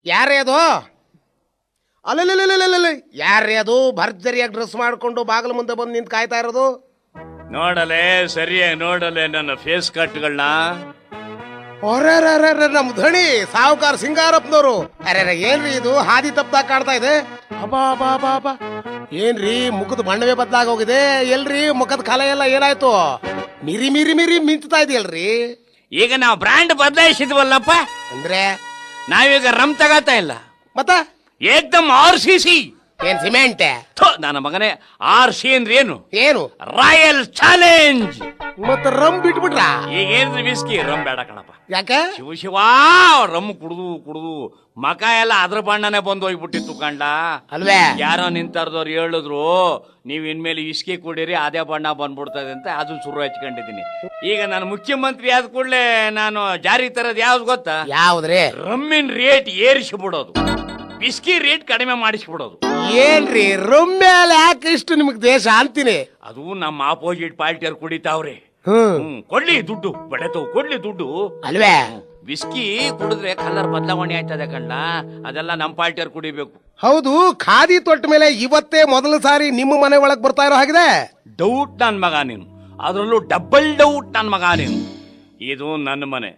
ಯಾರೇ ಅದು? ಅಲ್ಲಲ್ಲ, ಯಾರೇ ಅದು ಭರ್ಜರಿಯಾಗಿ ಡ್ರೆಸ್ ಮಾಡ್ಕೊಂಡು ಬಾಗಿಲು ಮುಂದೆ ಬಂದು ನಿಂತು ಕಾಯ್ತಾ ಇರೋದು? ನೋಡಲೆ ಸರಿಯಾಗಿ ನೋಡಲೆ ನನ್ನ ಫೇಸ್ ಕಟ್ಗಳನ್ನ. ನಮ್ ಧಣಿ ಸಾವುಕಾರ ಸಿಂಗಾರಪ್ಪನವರು. ಅರೆ ಏನ್ರಿ ಇದು ಹಾದಿ ತಪ್ಪದಾಗ ಕಾಣ್ತಾ ಇದೆ? ಅಬಾ ಏನ್ರಿ ಮುಖದ ಬಣ್ಣವೇ ಬದಲಾಗ ಹೋಗಿದೆ. ಎಲ್ರಿ ಮುಖದ ಕಲೆ ಎಲ್ಲ ಏನಾಯ್ತು? ಮಿರಿ ಮಿರಿ ಮಿರಿ ಮಿಂಚ್ತಾ ಇದೆಯಲ್ರಿ. ಈಗ ನಾವು ಬ್ರ್ಯಾಂಡ್ ಬದಲಾಯಿಸಿದ್ವಲ್ಲಪ್ಪ. ಅಂದ್ರೆ ನಾವೀಗ ರಮ್ ತಗೋತಾ ಇಲ್ಲ, ಮತ್ತ ಏಕ್ದಮ್ RCC. ಏನ್ ಸಿಮೆಂಟ್? ನನ್ನ ಮಗನೇ, RC ಅಂದ್ರೆ ಏನು? ಏನು ರಾಯಲ್ ಚಾಲೆಂಜ್. ಮತ್ತ ರಮ್ ಬಿಟ್ಬಿಟ್ರ? ಈಗ ಏನ್ರಿ ವಿಸ್ಕಿ? ರಮ್ ಬೇಡ ಕಣಪ್ಪ. ಯಾಕೆ? ಶಿವ ರಮ್ ಕುಡ್ದು ಮಕ ಎಲ್ಲ ಅದ್ರ ಬಣ್ಣನೆ ಬಂದು ಹೋಗ್ಬಿಟ್ಟಿತ್ತು ಕಂಡ ಅಲ್ವೇ? ಯಾರೋ ನಿಂತಾರ್ದವ್ರು ಹೇಳಿದ್ರು, ನೀವ್ ಇನ್ಮೇಲೆ ವಿಸ್ಕಿ ಕುಡೀರಿ ಅದೇ ಬಣ್ಣ ಬಂದ್ಬಿಡ್ತದೆ ಅಂತ. ಅದನ್ನ ಶುರು ಹಚ್ಕೊಂಡಿದ್ದೀನಿ. ಈಗ ನಾನು ಮುಖ್ಯಮಂತ್ರಿ ಆದ ಕೂಡಲೇ ನಾನು ಜಾರಿ ತರದ್ ಯಾವ್ದು ಗೊತ್ತಾ? ಯಾವ್ದ್ರಿ? ರಮ್ಮಿನ ರೇಟ್ ಏರಿಸಿಬಿಡೋದು, ವಿಸ್ಕಿ ರೇಟ್ ಕಡಿಮೆ ಮಾಡಿಸ್ಬಿಡೋದು. ಏನ್ರಿ ರಮ್ಮೇಲೆ ಯಾಕೆ ಇಷ್ಟು ನಿಮಗ್ ದೇಶ ಅಂತೀನಿ? ಅದು ನಮ್ಮ ಆಪೋಸಿಟ್ ಪಾರ್ಟಿಯವ್ರು ಕುಡಿತಾವ್ರೆ. ಹ್ಮ್ ಕೊಡ್ಲಿ ದುಡ್ಡು, ಬೆಳೆತು ಕೊಡ್ಲಿ ದುಡ್ಡು. ಅಲ್ವೇ? ವಿಸ್ಕಿ ಕುಡಿದ್ರೆ ಕಲರ್ ಬದಲಾವಣೆ ಆಯ್ತದೆ ಕಣ್ಣ, ಅದೆಲ್ಲ ನಮ್ಮ ಪಾರ್ಟಿಯವ್ರು ಕುಡಿಬೇಕು. ಹೌದು, ಖಾದಿ ತೊಟ್ಟ ಮೇಲೆ ಇವತ್ತೇ ಮೊದಲ ಸಾರಿ ನಿಮ್ಮ ಮನೆ ಒಳಗ್ ಬರ್ತಾ ಇರೋ ಹಾಗಿದೆ. ಡೌಟ್ ನನ್ ಮಗ ನೀನು, ಅದರಲ್ಲೂ ಡಬಲ್ ಡೌಟ್ ನನ್ ಮಗ ನೀನು. ಇದು ನನ್ನ ಮನೆ,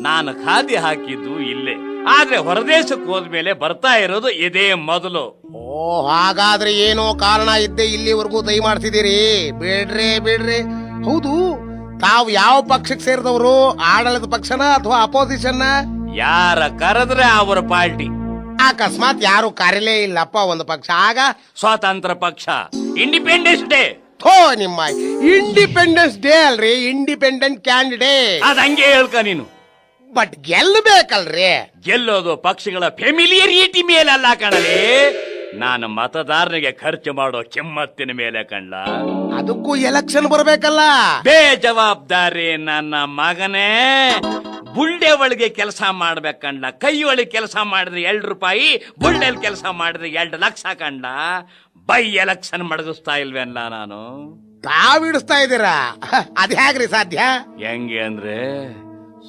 ನಾನು ಖಾದಿ ಹಾಕಿದ್ದು ಇಲ್ಲೇ, ಆದ್ರೆ ಹೊರದೇಶಕ್ಕೆ ಹೋದ್ಮೇಲೆ ಬರ್ತಾ ಇರೋದು ಇದೇ ಮೊದಲು. ಓ, ಹಾಗಾದ್ರೆ ಏನೋ ಕಾರಣ ಇದ್ದೆ ಇಲ್ಲಿವರೆಗೂ ದಯ ಮಾಡ್ತಿದ್ದೀರಿ. ಬಿಡ್ರಿ. ಹೌದು, ತಾವು ಯಾವ ಪಕ್ಷಕ್ಕೆ ಸೇರಿದವರು? ಆಡಳಿತ ಪಕ್ಷನ ಅಥವಾ ಅಪೋಸಿಷನ್? ಯಾರ ಕರೆದ್ರೆ ಅವರ ಪಾರ್ಟಿ. ಅಕಸ್ಮಾತ್ ಯಾರು ಕರೀಲೇ ಇಲ್ಲಪ್ಪ ಒಂದು ಪಕ್ಷ, ಆಗ ಸ್ವಾತಂತ್ರ್ಯ ಪಕ್ಷ, ಇಂಡಿಪೆಂಡೆನ್ಸ್ ಡೇ. ಥೋ ನಿಮ್ಮ ಇಂಡಿಪೆಂಡೆನ್ಸ್ ಡೇ ಅಲ್ರಿ, ಇಂಡಿಪೆಂಡೆಂಟ್ ಕ್ಯಾಂಡಿಡೇಟ್. ಅದ್ ಹಂಗೆ ಹೇಳ್ಕ ನೀನು. ಬಟ್ ಗೆಲ್ಲಬೇಕಲ್ರಿ. ಗೆಲ್ಲೋದು ಪಕ್ಷಗಳ ಫೆಮಿಲಿಯರಿಟಿ ಮೇಲಲ್ಲ ಕಣಲಿ, ನಾನು ಮತದಾರನಿಗೆ ಖರ್ಚು ಮಾಡೋ ಕಿಮ್ಮತ್ತಿನ ಮೇಲೆ ಕಂಡ. ಅದಕ್ಕೂ ಎಲೆಕ್ಷನ್ ಬರಬೇಕಲ್ಲ. ಬೇಜವಾಬ್ದಾರಿ ನನ್ನ ಮಗನೇ. ಬುಳ್ಳೆ ಒಳಗೆ ಕೆಲಸ ಮಾಡ್ಬೇಕಂಡ, ಕೈ ಒಳಗೆ ಕೆಲಸ ಮಾಡಿದ್ರೆ 2 ರೂಪಾಯಿ, ಬುಳ್ಳೆಲ್ ಕೆಲಸ ಮಾಡಿದ್ರೆ 2 ಲಕ್ಷ ಕಂಡ. ಬೈ ಎಲೆಕ್ಷನ್ ಮಡಗಿಸ್ತಾ ಇಲ್ವೇನ್ಲ ನಾನು? ತಾವಿಡಿಸ್ತಾ ಇದ್ದೀರಾ? ಅದ್ ಹೇಗ್ರಿ ಸಾಧ್ಯ? ಹೆಂಗೆ ಅಂದ್ರೆ,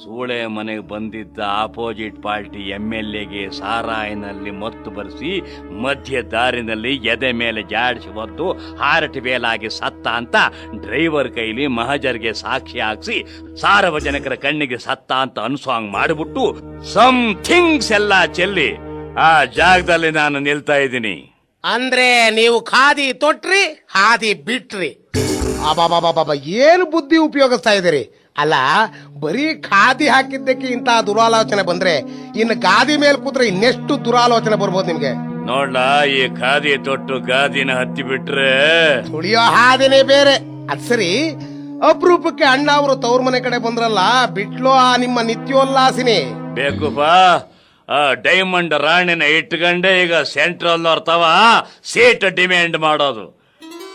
ಸೂಳೆ ಮನೆಗೆ ಬಂದಿದ್ದ ಆಪೋಸಿಟ್ ಪಾರ್ಟಿ MLAಗೆ ಸಾರಾಯಿನಲ್ಲಿ ಮತ್ತು ಬರೆಸಿ ಮಧ್ಯ ದಾರಿನಲ್ಲಿ ಎದೆ ಮೇಲೆ ಜಾಡಿಸಿ ಹೊತ್ತು ಹಾರ್ಟ್ ಬೇಲಾಗಿ ಸತ್ತ ಅಂತ ಡ್ರೈವರ್ ಕೈಲಿ ಮಹಜರ್ಗೆ ಸಾಕ್ಷಿ ಹಾಕ್ಸಿ ಸಾರ್ವಜನಿಕರ ಕಣ್ಣಿಗೆ ಸತ್ತ ಅಂತ ಅನ್ಸಾಂಗ್ ಮಾಡಿಬಿಟ್ಟು ಥಿಂಗ್ಸ್ ಎಲ್ಲ ಚೆಲ್ಲಿ ಆ ಜಾಗದಲ್ಲಿ ನಾನು ನಿಲ್ತಾ ಇದ್ದೀನಿ. ಅಂದ್ರೆ ನೀವು ಖಾದಿ ತೊಟ್ರಿ, ಹಾದಿ ಬಿಟ್ರಿ. ಅಬಾಬಾಬಾಬಾ, ಏನು ಬುದ್ಧಿ ಉಪಯೋಗಿಸ್ತಾ ಇದ್ದೀರಿ? ಅಲ್ಲ, ಬರೀ ಖಾದಿ ಹಾಕಿದ್ದಕ್ಕೆ ಇಂತಹ ದುರಾಲೋಚನೆ ಬಂದ್ರೆ ಇನ್ನು ಗಾದಿ ಮೇಲೆ ಕೂತ್ರೆ ಇನ್ನೆಷ್ಟು ದುರಾಲೋಚನೆ ಬರ್ಬೋದು ನಿಮ್ಗೆ? ನೋಡ್ಲ, ಈ ಖಾದಿ ತೊಟ್ಟು ಗಾದಿನ ಹತ್ತಿ ಬಿಟ್ರೆ ತುಳಿಯೋ ಹಾದಿನೇ ಬೇರೆ. ಅದ್ ಸರಿ, ಅಪರೂಪಕ್ಕೆ ಅಣ್ಣ ಅವರು ತವ್ರ ಮನೆ ಕಡೆ ಬಂದ್ರಲ್ಲ, ಬಿಟ್ಲೋ ಆ ನಿಮ್ಮ ನಿತ್ಯೋಲ್ಲಾಸಿನಿ? ಬೇಕುಪಾ, ಆ ಡೈಮಂಡ್ ರಾಣಿನ ಇಟ್ಕೊಂಡೆ ಈಗ ಸೆಂಟ್ರಲ್ ತವ ಸೀಟ್ ಡಿಮ್ಯಾಂಡ್ ಮಾಡೋದು.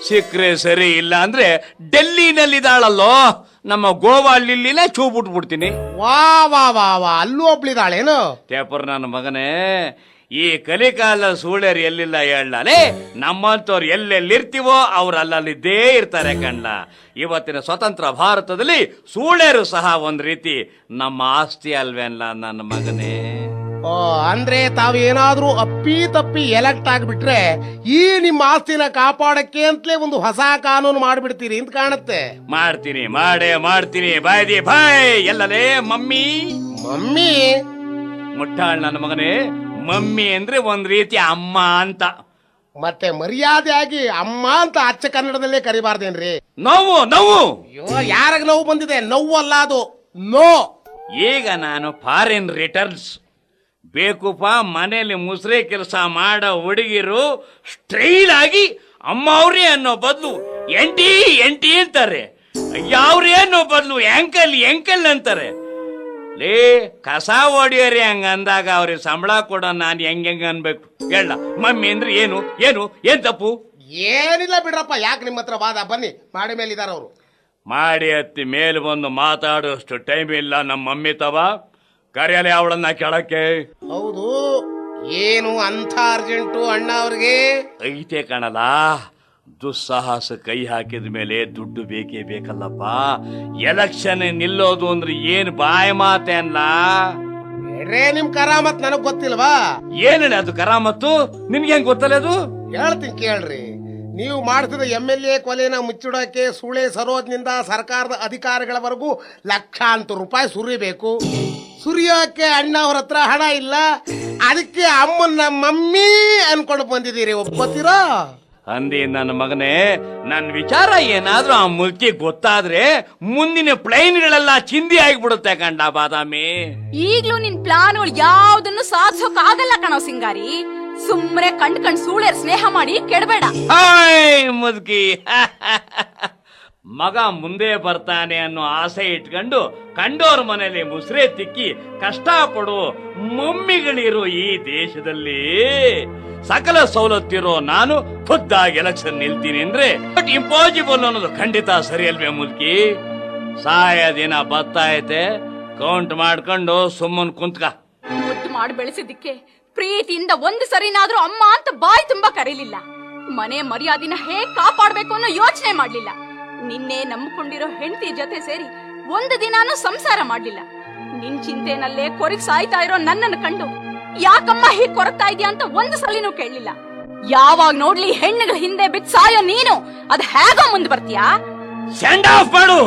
ಸಿಕ್ಕ್ರೆ ಸರಿ, ಇಲ್ಲ ಅಂದ್ರೆ ಡೆಲ್ಲಿನಲ್ಲಿದ್ದಾಳಲ್ಲೋ ನಮ್ಮ ಗೋವಾ ಲಿಲ್ಲಿನ ಚೂ ಬಿಟ್ಬಿಡ್ತೀನಿ. ವಾ ವಾ ವಾ ವಾ, ಅಲ್ಲೂ ಒಬ್ಳಿದಾಳೇನು? ಟೇಪರ್ ನನ್ನ ಮಗನೇ, ಈ ಕಲಿಕಾಲ ಸೂಳ್ಯರು ಎಲ್ಲಿಲ್ಲ ಹೇಳಲೇ. ನಮ್ಮಂತವ್ರು ಎಲ್ಲೆಲ್ಲಿರ್ತೀವೋ ಅವ್ರು ಅಲ್ಲಲ್ಲಿದ್ದೇ ಇರ್ತಾರೆ ಕಣ್ಣ. ಇವತ್ತಿನ ಸ್ವತಂತ್ರ ಭಾರತದಲ್ಲಿ ಸೂಳ್ಯರು ಸಹ ಒಂದ್ ರೀತಿ ನಮ್ಮ ಆಸ್ತಿ ಅಲ್ವೇನ್ಲ ನನ್ನ ಮಗನೇ? ಓ, ಅಂದ್ರೆ ತಾವು ಏನಾದ್ರೂ ಅಪ್ಪಿ ತಪ್ಪಿ ಎಲೆಕ್ಟ್ ಆಗ್ಬಿಟ್ರೆ ಈ ನಿಮ್ಮ ಆಸ್ತಿನ ಕಾಪಾಡಕ್ಕೆ ಅಂತಲೇ ಒಂದು ಹೊಸ ಕಾನೂನು ಮಾಡ್ಬಿಡ್ತೀರಿ ಅಂತ ಕಾಣುತ್ತೆ. ಮಾಡ್ತೀನಿ, ಮಾಡ್ತೀನಿ. ಬಾಯ್ ಎಲ್ಲಲೇ ಮಮ್ಮಿ ಮುಟ್ಟಾಳ್ ನನ್ನ ಮಗನೇ. ಮಮ್ಮಿ ಅಂದ್ರೆ ಒಂದ್ ರೀತಿ ಅಮ್ಮ ಅಂತ. ಮತ್ತೆ ಮರ್ಯಾದೆಯಾಗಿ ಅಮ್ಮ ಅಂತ ಅಚ್ಚ ಕನ್ನಡದಲ್ಲೇ ಕರಿಬಾರ್ದೇನ್ರಿ? ನೋವು ಅಯ್ಯೋ, ಯಾರಾಗ ನೋವು ಬಂದಿದೆ? ನೋವು ಅಲ್ಲ ಅದು, ನೋ. ಈಗ ನಾನು ಫಾರಿನ್ ರಿಟರ್ನ್ಸ್ ಬೇಕುಪ್ಪ. ಮನೆಯಲ್ಲಿ ಮುಸ್ರೆ ಕೆಲಸ ಮಾಡೋ ಹುಡುಗಿರು ಸ್ಟೈಲ್ ಆಗಿ ಅಮ್ಮ ಅವ್ರಿ ಅನ್ನೋ ಬದಲು ಎಂಟಿ ಅಂತಾರೆ, ಯಾವ್ರಿ ಅನ್ನೋ ಬದಲು ಎಂಕಲ್ ಅಂತಾರೆ. ಲೇ, ಕಸ ಹೊಡಿಯೋರಿ ಹಂಗ ಅಂದಾಗ ಅವ್ರಿಗೆ ಸಂಬಳ ಕೊಡೋ ನಾನು ಹೆಂಗ ಅನ್ಬೇಕು ಹೇಳ? ಮಮ್ಮಿ ಅಂದ್ರೆ ಏನ್ ತಪ್ಪು? ಏನಿಲ್ಲ ಬಿಡ್ರಪ್ಪ, ಯಾಕೆ ನಿಮ್ಮ ಹತ್ರ ವಾದ? ಬನ್ನಿ, ಮಾಡಿ ಮೇಲಿದಾರ ಅವರು. ಮಾಡಿ ಹತ್ತಿ ಮೇಲೆ ಬಂದು ಮಾತಾಡೋಷ್ಟು ಟೈಮ್ ಇಲ್ಲ ನಮ್ಮ ಮಮ್ಮಿ ತವ. ಕರೆಯಲೆ ಅವಳನ್ನ ಕೆಳಕ್ಕೆ. ಹೌದು, ಏನು ಅಂತ ಅರ್ಜೆಂಟು ಅಣ್ಣ ಅವ್ರಿಗೆ? ಐತೆ ಕಣಲ್ಲ, ದುಸ್ಸಾಹಸ ಕೈ ಹಾಕಿದ ಮೇಲೆ ದುಡ್ಡು ಬೇಕೇ ಬೇಕಲ್ಲಪ್ಪ. ಎಲೆಕ್ಷನ್ ನಿಲ್ಲೋದು ಅಂದ್ರೆ ಏನ್ ಬಾಯಿ ಮಾತೆ ಅಲ್ಲ? ಬೇಡ್ರೆ ನಿಮ್ ಕರಾಮತ್ ನನಗ್ ಗೊತ್ತಿಲ್ವಾ? ಏನೇಳಿ ಅದು ಕರಾಮತ್ತು? ನಿನ್ಗೆ ಹೆಂಗ್ ಗೊತ್ತಲ್ಲ ಅದು? ಹೇಳ್ತೀನಿ ಕೇಳ್ರಿ. ನೀವು ಮಾಡಿಸಿದ MLA ಕೊಲೆನ ಮುಚ್ಚಿಡೋಕೆ ಸುಳೆ ಸರೋಜ್ನಿಂದ ಸರ್ಕಾರದ ಅಧಿಕಾರಿಗಳವರೆಗೂ ಲಕ್ಷಾಂತರ ರೂಪಾಯಿ ಸುರಿಬೇಕು. ಸುರಿಯೋಕೆ ಅಣ್ಣ ಅವ್ರ ಹತ್ರ ಹಣ ಇಲ್ಲ. ಅದಕ್ಕೆ ಅಮ್ಮನ ಮಮ್ಮಿ ಅನ್ಕೊಂಡು ಬಂದಿದ್ದೀರಿ, ಒಪ್ಕೋತೀರೋ? ಅಂದಿ ನನ್ನ ಮಗನೇ, ನನ್ ವಿಚಾರ ಏನಾದ್ರೂ ಆ ಮುಲ್ಕಿ ಗೊತ್ತಾದ್ರೆ ಮುಂದಿನ ಪ್ಲೈನ್ಗಳೆಲ್ಲ ಚಿಂದಿ ಆಗಿಬಿಡುತ್ತೆ ಕಂಡ ಬಾದಾಮಿ. ಈಗ್ಲೂ ನಿನ್ ಪ್ಲಾನ್ಗಳು ಯಾವ್ದನ್ನು ಸಾಧಿಸೋಕ್ ಆಗಲ್ಲ ಕಣೋ ಸಿಂಗಾರಿ. ಸುಮ್ನೆ ಕಂಡ್ ಸೂಳೆ ಸ್ನೇಹ ಮಾಡಿ ಕೆಡಬೇಡ. ಹಾಯ್ ಮುದುಕಿ, ಮಗ ಮುಂದೆ ಬರ್ತಾನೆ ಅನ್ನೋ ಆಸೆ ಇಟ್ಕೊಂಡು ಕಂಡೋರ್ ಮನೇಲಿ ಮುಸ್ರೆ ತಿಕ್ಕಿ ಕಷ್ಟಪಡು ಮಮ್ಮಿಗಳಿರೋ ಈ ದೇಶದಲ್ಲಿ ಸಕಲ ಸವಲತ್ತಿರೋ ನಾನು ಖುದ್ದಾಗಿ ಎಲೆಕ್ಷನ್ ನಿಲ್ತೀನಿ ಅಂದ್ರೆ ಬಟ್ ಇಂಪಾಸಿಬಲ್ ಅನ್ನೋದು ಖಂಡಿತ ಸರಿ ಅಲ್ವೇ ಮುದುಕಿ? ಸಾಯ ದಿನ ಬರ್ತಾ ಐತೆ, ಕೌಂಟ್ ಮಾಡ್ಕೊಂಡು ಸುಮ್ಮನ್ ಕುಂತ್ಕ. ಮುದ್ದು ಮಾಡಿ ಬೆಳೆಸಿದ್ದಕ್ಕೆ ಪ್ರೀತಿಯಿಂದ ಒಂದು ಸರಿನಾದ್ರೂ ಅಮ್ಮ ಅಂತ ಬಾಯಿ ತುಂಬಾ ಕರೀಲಿಲ್ಲ. ಮನೆ ಮರ್ಯಾದಿನ ಹೇಗ್ ಕಾಪಾಡ್ಬೇಕು ಅನ್ನೋ ಯೋಚನೆ ಮಾಡ್ಲಿಲ್ಲ. ನಿನ್ನೆ ನಂಬಿಕೊಂಡಿರೋ ಹೆಂಡತಿ ಜೊತೆ ಸೇರಿ ಒಂದು ದಿನಾನು ಸಂಸಾರ ಮಾಡ್ಲಿಲ್ಲ. ನಿನ್ ಚಿಂತೆನಲ್ಲೇ ಕೊರಗ್ ಸಾಯ್ತಾ ಇರೋ ನನ್ನನ್ನು ಕಂಡು ಯಾಕಮ್ಮ ಹೀಗ್ ಕೊರಗ್ತಾ ಇದೀಯ ಅಂತ ಒಂದು ಸಲಿನೂ ಕೇಳಲಿಲ್ಲ. ಯಾವಾಗ ನೋಡ್ಲಿ ಹೆಣ್ಣುಗಳ ಹಿಂದೆ ಬಿದ್ದು ಸಾಯೋ ನೀನು ಅದ್ ಹೇಗೋ ಮುಂದ್ ಬರ್ತೀಯಾ? ಸೆಂಡ್ ಆಫ್ ಮಾಡು.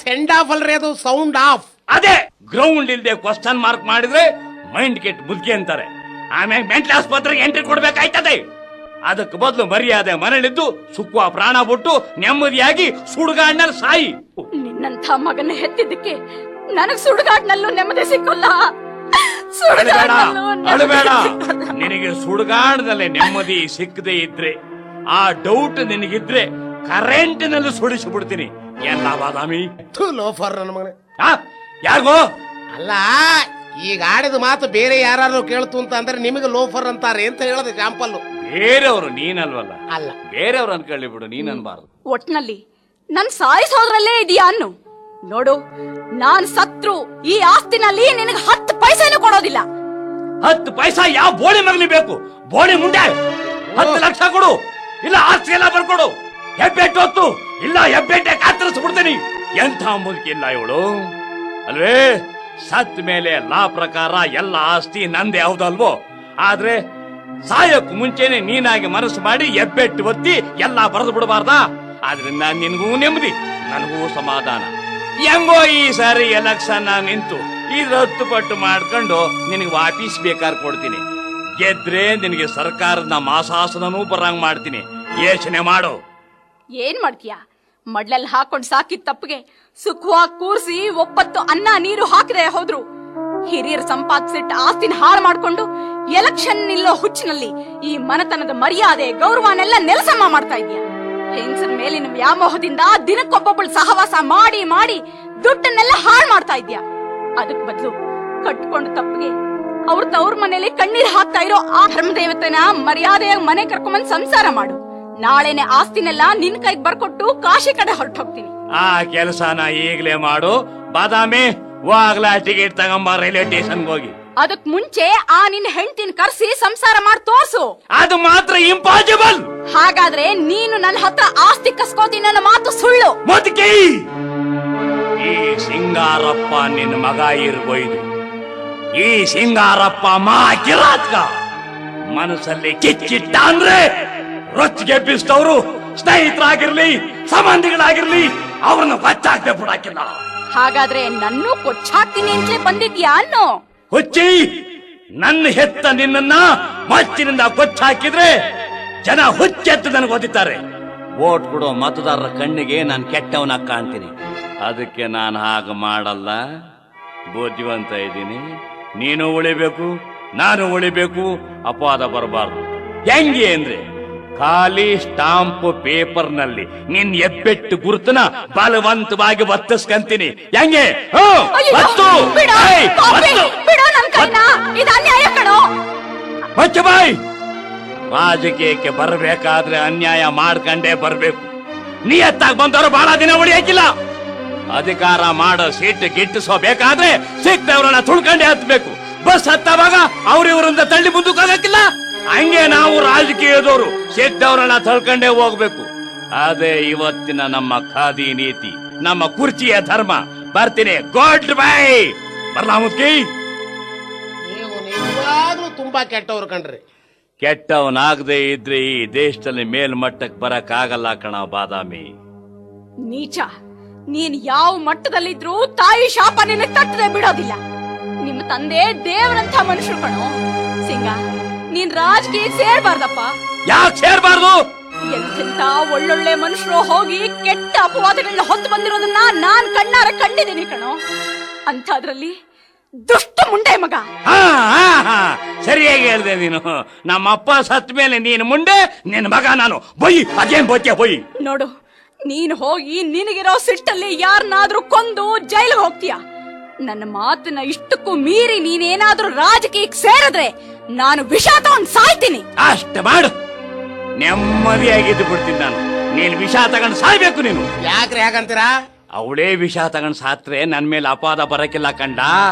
ಸೆಂಡ್ ಆಫ್ ಅಲ್ರಿ, ಅದು ಸೌಂಡ್ ಆಫ್. ಅದೇ ಗ್ರೌಂಡ್ ಇಲ್ದೆ ಕ್ವಶನ್ ಮಾರ್ಕ್ ಮಾಡಿದ್ರೆ ಮೈಂಡ್ ಕೆಟ್ ಮುದ್ಕೆ ಅಂತಾರೆ. ಆಮೇಲೆ ಮೆಂಟಲ್ ಆಸ್ಪತ್ರೆಗೆ ಎಂಟ್ರಿ ಕೊಡ್ಬೇಕಾಯ್ತದೆ. ಅದಕ್ಕೆ ಬದಲು ಮರ್ಯಾದೆ ಮನೇಲಿದ್ದು ಸುಖ ಪ್ರಾಣ ಬಿಟ್ಟು ನೆಮ್ಮದಿಯಾಗಿ ಸುಡುಗಾಡ್ನಲ್ಲಿ ಸಾಯಿ. ನಿನ್ನಂಥ ಮಗನ ಹೆತ್ತಿದ್ದಕ್ಕೆ ನನಗ್ ಸುಡುಗಾಡ್ನಲ್ಲೂ ನೆಮ್ಮದಿ ಸಿಕ್ಕಲ್ಲ. ಅಳಬೇಡ. ನಿನಗೆ ಸುಡುಗಾಡದಲ್ಲಿ ನೆಮ್ಮದಿ ಸಿಕ್ಕದೆ ಇದ್ರೆ, ಆ ಡೌಟ್ ನಿನಗಿದ್ರೆ ಕರೆಂಟಿನಲ್ಲಿ ಸುಡಿಸಿ ಬಿಡ್ತೀನಿ. ಎಲ್ಲ ಬಾದಾಮಿ ಲೋಫರ್ ನನ್ನ ಮಗನೇ. ಯಾರಿಗೋ ಅಲ್ಲ, ಈಗ ಆಡಿದ ಮಾತು ಬೇರೆ ಯಾರು ಕೇಳ್ತು ಅಂತ ಅಂದ್ರೆ ನಿಮಗೆ ಲೋಫರ್ ಅಂತಾರೆ ಅಂತ ಹೇಳದೆ ಶಾಂಪಲ್. ಬೇರೆಯವರು ನೀನಲ್ವಲ್ಲ, ಅಲ್ಲ ಬೇರೆಯವ್ರು ಅನ್ಕೊಳ್ಳಿ ಬಿಡು, ನೀನನ್ಬಾರ್ದು. ಒಟ್ನಲ್ಲಿ ನನ್ ಸಾಯಿಸೋದ್ರಲ್ಲೇ ಇದೆಯಾ ಅನ್ನು. ನೋಡು, ನಾನ್ ಸತ್ರು ಈ ಆಸ್ತಿನಲ್ಲಿ ನಿನಗೆ 10 ಪೈಸೆನೂ ಕೊಡೋದಿಲ್ಲ. 10 ಪೈಸಾ ಯಾವ ಬೋಳಿ ಮಗಲಿ ಬೇಕು? ಬೋಳಿ ಮುಂಡೆ 10 ಲಕ್ಷ ಕೊಡು, ಇಲ್ಲ ಆಸ್ತಿ ಎಲ್ಲ ಬರ್ಕೊಡು. ಹೆಬ್ಬೆಟ್ಟು ಹೊತ್ತು ಇಲ್ಲ ಹೆಬ್ಬೆಟ್ಟೆ ಕಾತರಿಸ್ಬಿಡ್ತೀನಿ. ಎಂಥ ಮುಲ್ಕಿಲ್ಲ ಇವಳು ಅಲ್ವೇ? ಸತ್ ಮೇಲೆ ಲಾ ಪ್ರಕಾರ ಎಲ್ಲ ಆಸ್ತಿ ನಂದೇ ಹೌದಲ್ವೋ? ಆದ್ರೆ ಸಾಯಕ್ ಮುಂಚೆನೆ ನೀನಾಗಿ ಮನಸ್ಸು ಮಾಡಿ ಹೆಬ್ಬೆಟ್ಟು ಒತ್ತಿ ಎಲ್ಲ ಬರೆದು ಬಿಡಬಾರ್ದಾ? ಆದ್ರಿಂದ ನಿನ್ಗೂ ನೆಮ್ಮದಿ, ನನಗೂ ಸಮಾಧಾನ. ಹೆಂಗೋ ಈ ಸಾರಿ ಎಲೆಕ್ಷನ್ ನಿಂತು ಇದು 10 ಪಟ್ಟು ಮಾಡ್ಕೊಂಡು ನಿನಗೆ ವಾಪೀಸ್ ಬೇಕಾದ್ರೆ ಕೊಡ್ತೀನಿ. ಗೆದ್ರೆ ನಿನಗೆ ಸರ್ಕಾರದ ಮಾಸಾಸನೂ ಬರಂಗ್ ಮಾಡ್ತೀನಿ. ಯೋಚನೆ ಮಾಡು. ಏನ್ ಮಾಡ್ತೀಯಾ? ಮಡ್ಲಲ್ಲಿ ಹಾಕೊಂಡ್ ಸಾಕಿದ ತಪ್ಪಿಗೆ ಸುಖವಾಗಿ ಕೂರ್ಸಿ ಒಪ್ಪತ್ತು ಅನ್ನ ನೀರು ಹಾಕಿದೆ ಹೋದ್ರು. ಹಿರಿಯರ್ ಸಂಪಾದಿಸಿಟ್ಟ ಆಸ್ತಿನ ಹಾಳು ಮಾಡ್ಕೊಂಡು ಎಲೆಕ್ಷನ್ ನಿಲ್ಲೋ ಹುಚ್ಚಿನಲ್ಲಿ ಈ ಮನತನದ ಮರ್ಯಾದೆ ಗೌರವನೆಲ್ಲ ನೆಲಸಮ ಮಾಡ್ತಾ ಇದೀಯ. ಹೆಂಗಸರ ಮೇಲಿನ ವ್ಯಾಮೋಹದಿಂದ ದಿನಕ್ಕೊಬ್ಬೊಬ್ಬಳು ಸಹವಾಸ ಮಾಡಿ ಮಾಡಿ ದುಡ್ಡನ್ನೆಲ್ಲ ಹಾಳು ಮಾಡ್ತಾ ಇದ್ಯಾ. ಅದಕ್ ಬದಲು ಕಟ್ಕೊಂಡು ತಪ್ಪಿಗೆ ತವ್ರ ಮನೇಲಿ ಕಣ್ಣೀರ್ ಹಾಕ್ತಾ ಇರೋ ಆ ಧರ್ಮದೇವತೆನ ಮರ್ಯಾದೆಯಾಗಿ ಮನೆ ಕರ್ಕೊಂಬಂದ್ ಸಂಸಾರ ಮಾಡು. ನಾಳೆನೆ ಆಸ್ತಿನೆಲ್ಲ ನಿನ್ ಕೈಗೆ ಬರ್ಕೊಟ್ಟು ಕಾಶಿ ಕಡೆ ಹೊರಟೋಗ್ತೀನಿ. ಆ ಕೆಲಸನ ಈಗ್ಲೇ ಮಾಡು ಬಾದಾಮಿ. ಹೋಗ್ಲಾ ಟಿಕೆಟ್ ತಗೊಂಬ ರೈಲ್ವೆ ಸ್ಟೇಷನ್ ಹೋಗಿ. ಅದಕ್ ಮುಂಚೆ ಆ ನಿನ್ ಹೆಂಡತಿನ ಕರ್ಸಿ ಸಂಸಾರ ಮಾಡಿ ತೋರ್ಸು. ಅದು ಮಾತ್ರ ಇಂಪಾಸಿಬಲ್. ಹಾಗಾದ್ರೆ ನೀನು ನನ್ನ ಹತ್ರ ಆಸ್ತಿ ಕಸ್ಕೋತೀನಿ ನನ್ನ ಮಾತು ಸುಳ್ಳು. ಮುದುಕಿ, ಈ ಸಿಂಗಾರಪ್ಪ ನಿನ್ನ ಮಗ ಇರ್ಬೋದು. ಈ ಸಿಂಗಾರಪ್ಪ ಮಾ ಕಿರಾತ್ಕ. ಮನಸ್ಸಲ್ಲಿ ಕಿಚ್ಚಿಟ್ಟ ಅಂದ್ರೆ ರೊಚ್ಚಿಗೆಬ್ಬಿಸಿದವರು ಸ್ನೇಹಿತರಾಗಿರ್ಲಿ ಸಂಬಂಧಿಗಳಾಗಿರ್ಲಿ ಅವ್ರನ್ನ ಬಚ್ಚಾಕ್ದೆ ಬಿಡಾಕಿಲ್ಲ. ಹಾಗಾದ್ರೆ ನನ್ನೂ ಕೊಚ್ಚಾಕ್ತೀನಿ ಅಂತಲೇ ಬಂದಿದ್ಯಾ ಅನ್ನೋ? ಹುಚ್ಚಿ, ನನ್ನ ಹೆತ್ತ ನಿನ್ನನ್ನ ಮಚ್ಚಿನಿಂದ ಕೊಚ್ಚಾಕಿದ್ರೆ ಜನ ಹುಚ್ಚೆತ್ತು ನನಗೆ ಓದಿದ್ದಾರೆ. ವೋಟ್ ಕೊಡೋ ಮತದಾರರ ಕಣ್ಣಿಗೆ ನಾನು ಕೆಟ್ಟವನ ಕಾಣ್ತೀನಿ. ಅದಕ್ಕೆ ನಾನು ಹಾಗೆ ಮಾಡಲ್ಲ. ಬುದ್ಧಿವಂತ ಇದ್ದೀನಿ. ನೀನು ಉಳಿಬೇಕು, ನಾನು ಉಳಿಬೇಕು, ಅಪವಾದ ಬರಬಾರ್ದು. ಹೆಂಗೆ ಅಂದ್ರೆ ಖಾಲಿ ಸ್ಟಾಂಪ್ ಪೇಪರ್ ನಲ್ಲಿ ನಿನ್ ಎಬ್ಬೆಟ್ಟು ಗುರುತನ ಬಲವಂತವಾಗಿ ಒತ್ತಿಸ್ಕಂತೀನಿ. ಹೆಂಗೆ? ಬಾಯ್, ರಾಜಕೀಯಕ್ಕೆ ಬರ್ಬೇಕಾದ್ರೆ ಅನ್ಯಾಯ ಮಾಡ್ಕೊಂಡೇ ಬರ್ಬೇಕು. ನಿಯತ್ತಾಗಿ ಬಂದವರು ಬಹಳ ದಿನ ಉಳಿಯಕ್ಕಿಲ್ಲ. ಅಧಿಕಾರ ಮಾಡೋ ಸೀಟ್ ಗಿಟ್ಟಿಸೋಬೇಕಾದ್ರೆ ಸಿಕ್ತವ್ರನ್ನ ತುಳ್ಕೊಂಡೇ ಹತ್ಬೇಕು. ಬಸ್ ಹತ್ತವಾಗ ಅವ್ರಿವ್ರಿಂದ ತಳ್ಳಿ ಮುಂದಕ್ಕೆ ಹೋಗಕ್ಕಿಲ್ಲ. ಹಂಗೆ ನಾವು ರಾಜಕೀಯದವರು ಸಿಕ್ತವ್ರನ್ನ ತಳ್ಕೊಂಡೇ ಹೋಗ್ಬೇಕು. ಅದೇ ಇವತ್ತಿನ ನಮ್ಮ ಖಾದಿ ನೀತಿ, ನಮ್ಮ ಕುರ್ಚಿಯ ಧರ್ಮ. ಬರ್ತೀನಿ. Good bye. ಬರ್ಲಾ ಮುದ್ಕಿ? ನೀವು ನಿಜವಾಗ್ಲೂ ತುಂಬಾ ಕೆಟ್ಟವ್ರು ಕಣ್ರಿ. ಕೆಟ್ಟವನಾಗದೆ ಇದ್ರೆ ಈ ದೇಶದಲ್ಲಿ ಮೇಲ್ಮಟ್ಟಕ್ಕೆ ಬರಕ್ಕಾಗಲ್ಲ ಕಣ ಬಾದಾಮಿ. ನೀಚ, ನೀನ್ ಯಾವ ಮಟ್ಟದಲ್ಲಿದ್ರೂ ತಾಯಿ ಶಾಪ ನಿನ್ನ ತಟ್ಟದೆ ಬಿಡೋದಿಲ್ಲ. ನಿಮ್ಮ ತಂದೆ ದೇವರಂತ ಮನುಷ್ಯರು ಕಣೋ. ಸಿಂಗ, ನೀನ್ ರಾಜಕೀಯ ಸೇರ್ಬಾರ್ದಪ್ಪ. ಯಾಕೆ ಸೇರ್ಬಾರ್ದು? ಎಂತೆಂತ ಒಳ್ಳೊಳ್ಳೆ ಮನುಷ್ಯರು ಹೋಗಿ ಕೆಟ್ಟ ಅಪವಾದಗಳನ್ನ ಹೊತ್ತು ಬಂದಿರೋದನ್ನ ನಾನ್ ಕಣ್ಣಾರ ಕಂಡಿದ್ದೀನಿ ಕಣೋ. ಅಂಥದ್ರಲ್ಲಿ ದುಷ್ಟ ಮುಂಡೆ ಮಗ. ಸರಿಯಾಗಿ ಹೇಳ್ದೆ ನೀನು. ನಮ್ಮಪ್ಪ ಸತ್ ಮೇಲೆ ನೀನು ಮುಂಡೆ, ನಿನ್ನ ಮಗ ನಾನು. ಬೊಯ್, ಅದೇನ್ ಬೋತ್ಯ ಬೊಯ್. ನೋಡು, ನೀನ್ ಹೋಗಿ ನಿನಗಿರೋ ಸಿಟ್ಟಲ್ಲಿ ಯಾರನ್ನಾದ್ರೂ ಕೊಂದು ಜೈಲಿಗೆ ಹೋಗ್ತೀಯ. ನನ್ನ ಮಾತನ್ನ ಇಷ್ಟಕ್ಕೂ ಮೀರಿ ನೀನೇನಾದ್ರೂ ರಾಜಕೀಯಕ್ಕೆ ಸೇರಿದ್ರೆ ನಾನು ವಿಷ ತಗೊಂಡ್ ಸಾಯ್ತೀನಿ. ಅಷ್ಟ ಮಾಡು, ನೆಮ್ಮದಿಯಾಗಿದ್ದು ಬಿಡ್ತೀನಿ ನಾನು. ನೀನ್ ವಿಷ ತಗೊಂಡು ಸಾಯ್ಬೇಕು ನೀನು. ಯಾಕ್ರಿ ಹಾಗಂತೀರಾ? ಅವಳೇ ವಿಷ ತಗೊಂಡ್ ಸಾತ್ರೆ ನನ್ ಮೇಲೆ ಅಪವಾದ ಬರಕಿಲ್ಲ ಕಂಡ.